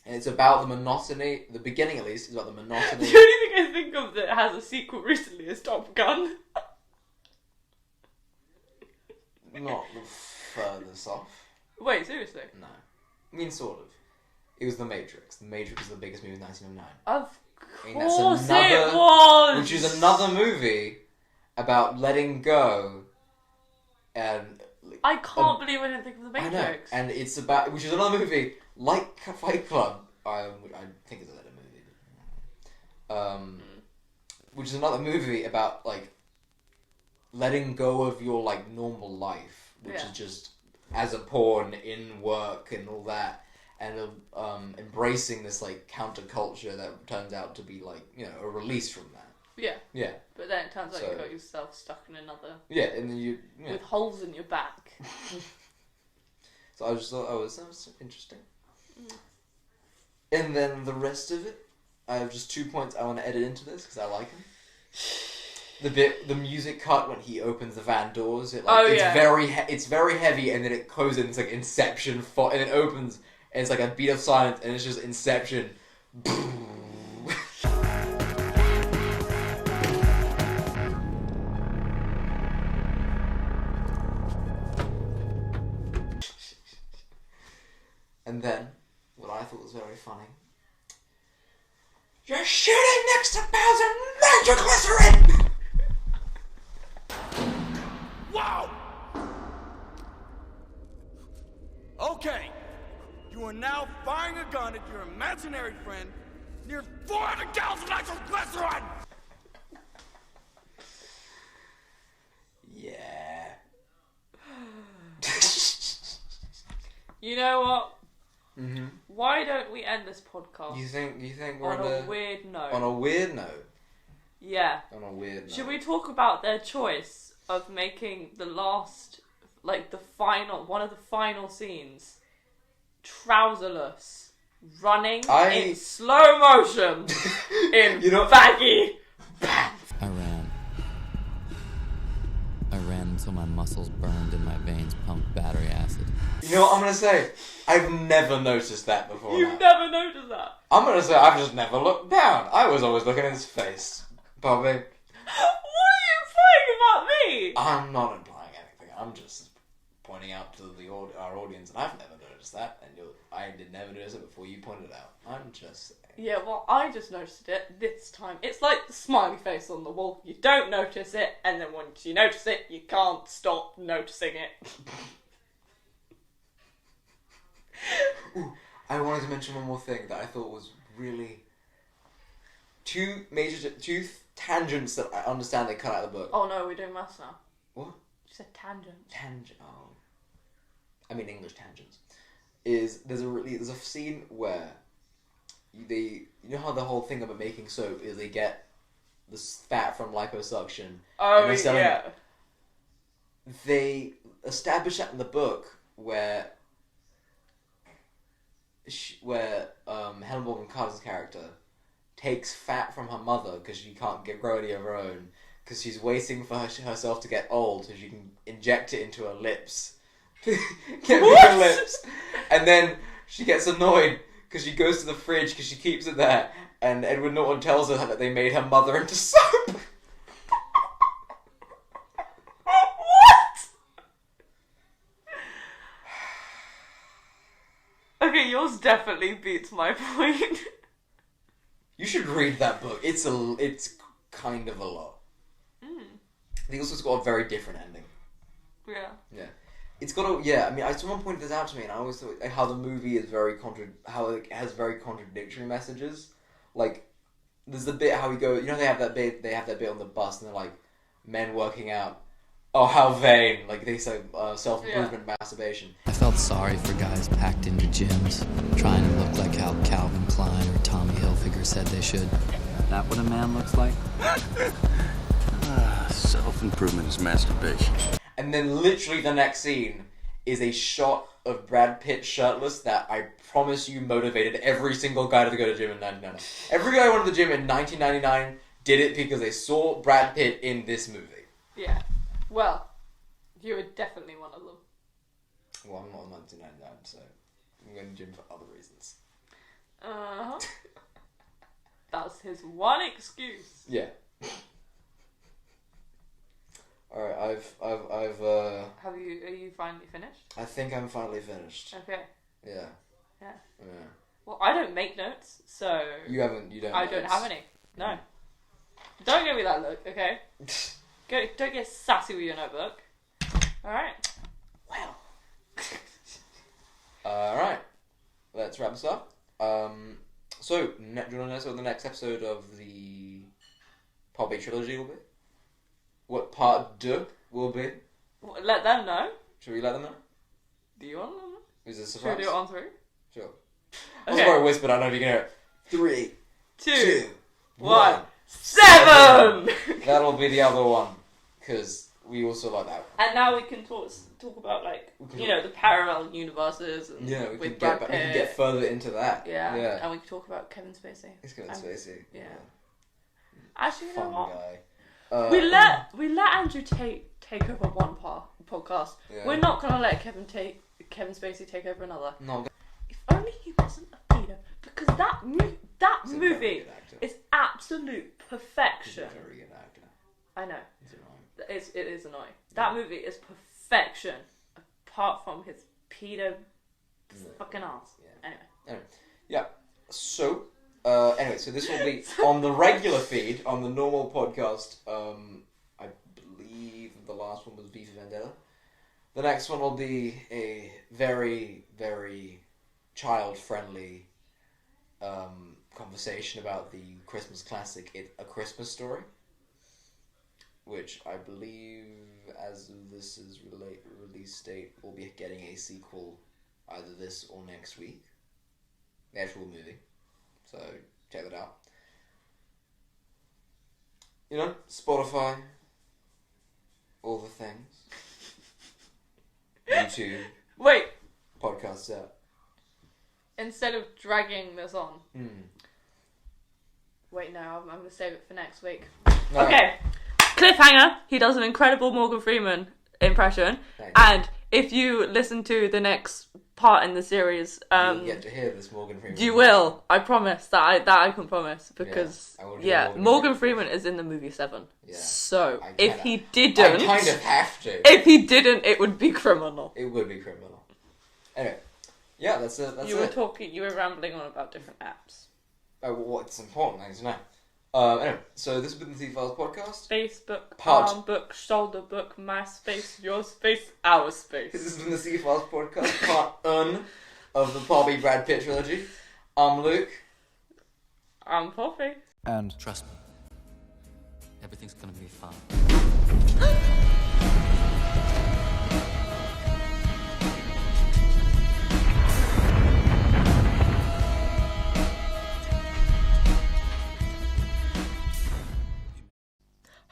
And it's about the monotony, the beginning at least, is about the monotony. The only thing I think of that has a sequel recently is Top Gun. Not the furthest off. Wait, seriously? No. I mean, sort of. It was The Matrix. The Matrix is the biggest movie in 1999. Of And course it was! Which is another movie about letting go and... I can't believe I didn't think of The Matrix. I know. And it's about... Which is another movie like Fight Club. I think it's a better movie. Which is another movie about, like, letting go of your, like, normal life. Which is just as a pawn in work and all that. And embracing this, like, counterculture that turns out to be, like, you know, a release from that. Yeah. Yeah. But then it turns out you got yourself stuck in another... Yeah, and then you... Yeah. With holes in your back. So I just thought, that was interesting. And then the rest of it, I have just 2 points I want to edit into this, because I like them. The music cut when he opens the van doors, it's very heavy, and then it closes, and it's like Inception, and it opens, and it's like a beat of silence, and it's just Inception. And then, what I thought was very funny, you're shooting next to pounds of nitroglycerin! Wow! Okay, you are now firing a gun at your imaginary friend near 400 gallons of nitroglycerin! Yeah. You know what? Mm-hmm. Why don't we end this podcast? You think we're on a weird note? On a weird note. Yeah. On a weird note. Should we talk about their choice of making the last, like one of the final scenes, trouserless, running in slow motion in baggy pants? I ran until my muscles burned and my veins pumped battery acid. You know what I'm gonna say? I've never noticed that before. You've never noticed that? I'm gonna say I've just never looked down. I was always looking at his face. Bobby. What are you saying about me? I'm not implying anything. I'm just pointing out to our audience, and I've never noticed that, and I did never notice it before you pointed it out. I'm just saying. Yeah, well, I just noticed it this time. It's like the smiley face on the wall. You don't notice it, and then once you notice it, you can't stop noticing it. Ooh, I wanted to mention one more thing that I thought was really... Two tangents that I understand they cut out of the book. Oh no, we're doing maths now. What? You said tangent. Oh. I mean English tangents. There's a scene where you know how the whole thing about making soap is they get the fat from liposuction. Oh, and selling yeah. it. They establish that in the book where Helen Bonham Carter's character takes fat from her mother because she can't grow any of her own because she's waiting for herself to get old so she can inject it into her lips. Get bigger lips. And then she gets annoyed because she goes to the fridge because she keeps it there, and Edward Norton tells her that they made her mother into soap. What? Okay, yours definitely beats my point. You should read that book. It's kind of a lot. I think also it's got a very different ending. Yeah. Yeah. It's got a... Yeah, I mean, someone pointed this out to me, and I always thought how the movie is how it has very contradictory messages. Like, there's the bit how we go... You know, they have that bit on the bus, and they're like, men working out. Oh, how vain. Like, they say self-improvement, masturbation. I felt sorry for guys packed into gyms, trying to look like how Calvin Klein or Tommy Hilfiger said they should. That what a man looks like? Self-improvement is masturbation. And then literally the next scene is a shot of Brad Pitt shirtless that I promise you motivated every single guy to go to the gym in 1999. Every guy who went to the gym in 1999 did it because they saw Brad Pitt in this movie. Yeah. Well, you were definitely one of them. Well, I'm not in 1999, so I'm going to the gym for other reasons. Uh-huh. That's his one excuse. Yeah. Alright, Are you finally finished? I think I'm finally finished. Okay. Yeah. Yeah. Yeah. Well, I don't make notes, so... You don't I don't have any. No. Don't give me that look, okay? Don't get sassy with your notebook. Alright. Well. Alright. Let's wrap this up. So, do you want to know what the next episode of the Part B trilogy will be? What Part 2 will be? Let them know. Should we let them know? Do you want to know? Is this a surprise? Should we do it on 3? Sure. Okay. I was very whispered, I don't know if you can hear it. 3, 2, 1, 7! That'll be the other one, because we also like that. And now we can talk about, like, the parallel universes. And yeah, we with can get further into that. Yeah. And we can talk about Kevin Spacey. It's Kevin Spacey. Yeah. Actually, you know Fun what? guy. We let Andrew take over one podcast. Yeah. We're not gonna let Kevin Spacey take over another. No. If only he wasn't a pedo, because that movie is absolute perfection. He's a very good actor. I know. It's annoying. It is annoying. That movie is perfection, apart from his pedo fucking ass. Yeah. Anyway. Yeah. So. Anyway, so this will be on the regular feed, on the normal podcast. I believe the last one was V for Vendetta. The next one will be a very, very child-friendly conversation about the Christmas classic, A Christmas Story, which I believe, as of this is release date, will be getting a sequel either this or next week. The actual movie. So, check that out. Spotify. All the things. YouTube. Wait. Podcasts out. Instead of dragging this on. Wait, no, I'm going to save it for next week. No. Okay. Cliffhanger. He does an incredible Morgan Freeman impression. And if you listen to the next part in the series, you'll get to hear this Morgan Freeman. You will. I promise. That I can promise. Because, Morgan Freeman is in the movie 7. Yeah. So, if he didn't... I kind of have to. If he didn't, it would be criminal. It would be criminal. Anyway. Yeah, that's it. You were rambling on about different apps. Oh, well, what's important things to know. Anyway, so this has been the T-Files podcast. Facebook, palm book, shoulder book, my space, your space, our space. This has been the T-Files podcast, part 1 of the Bobby Brad Pitt trilogy. I'm Luke. I'm Poppy. And trust me, everything's gonna be fine.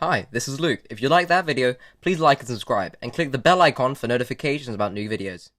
Hi, this is Luke. If you like that video, please like and subscribe, and click the bell icon for notifications about new videos.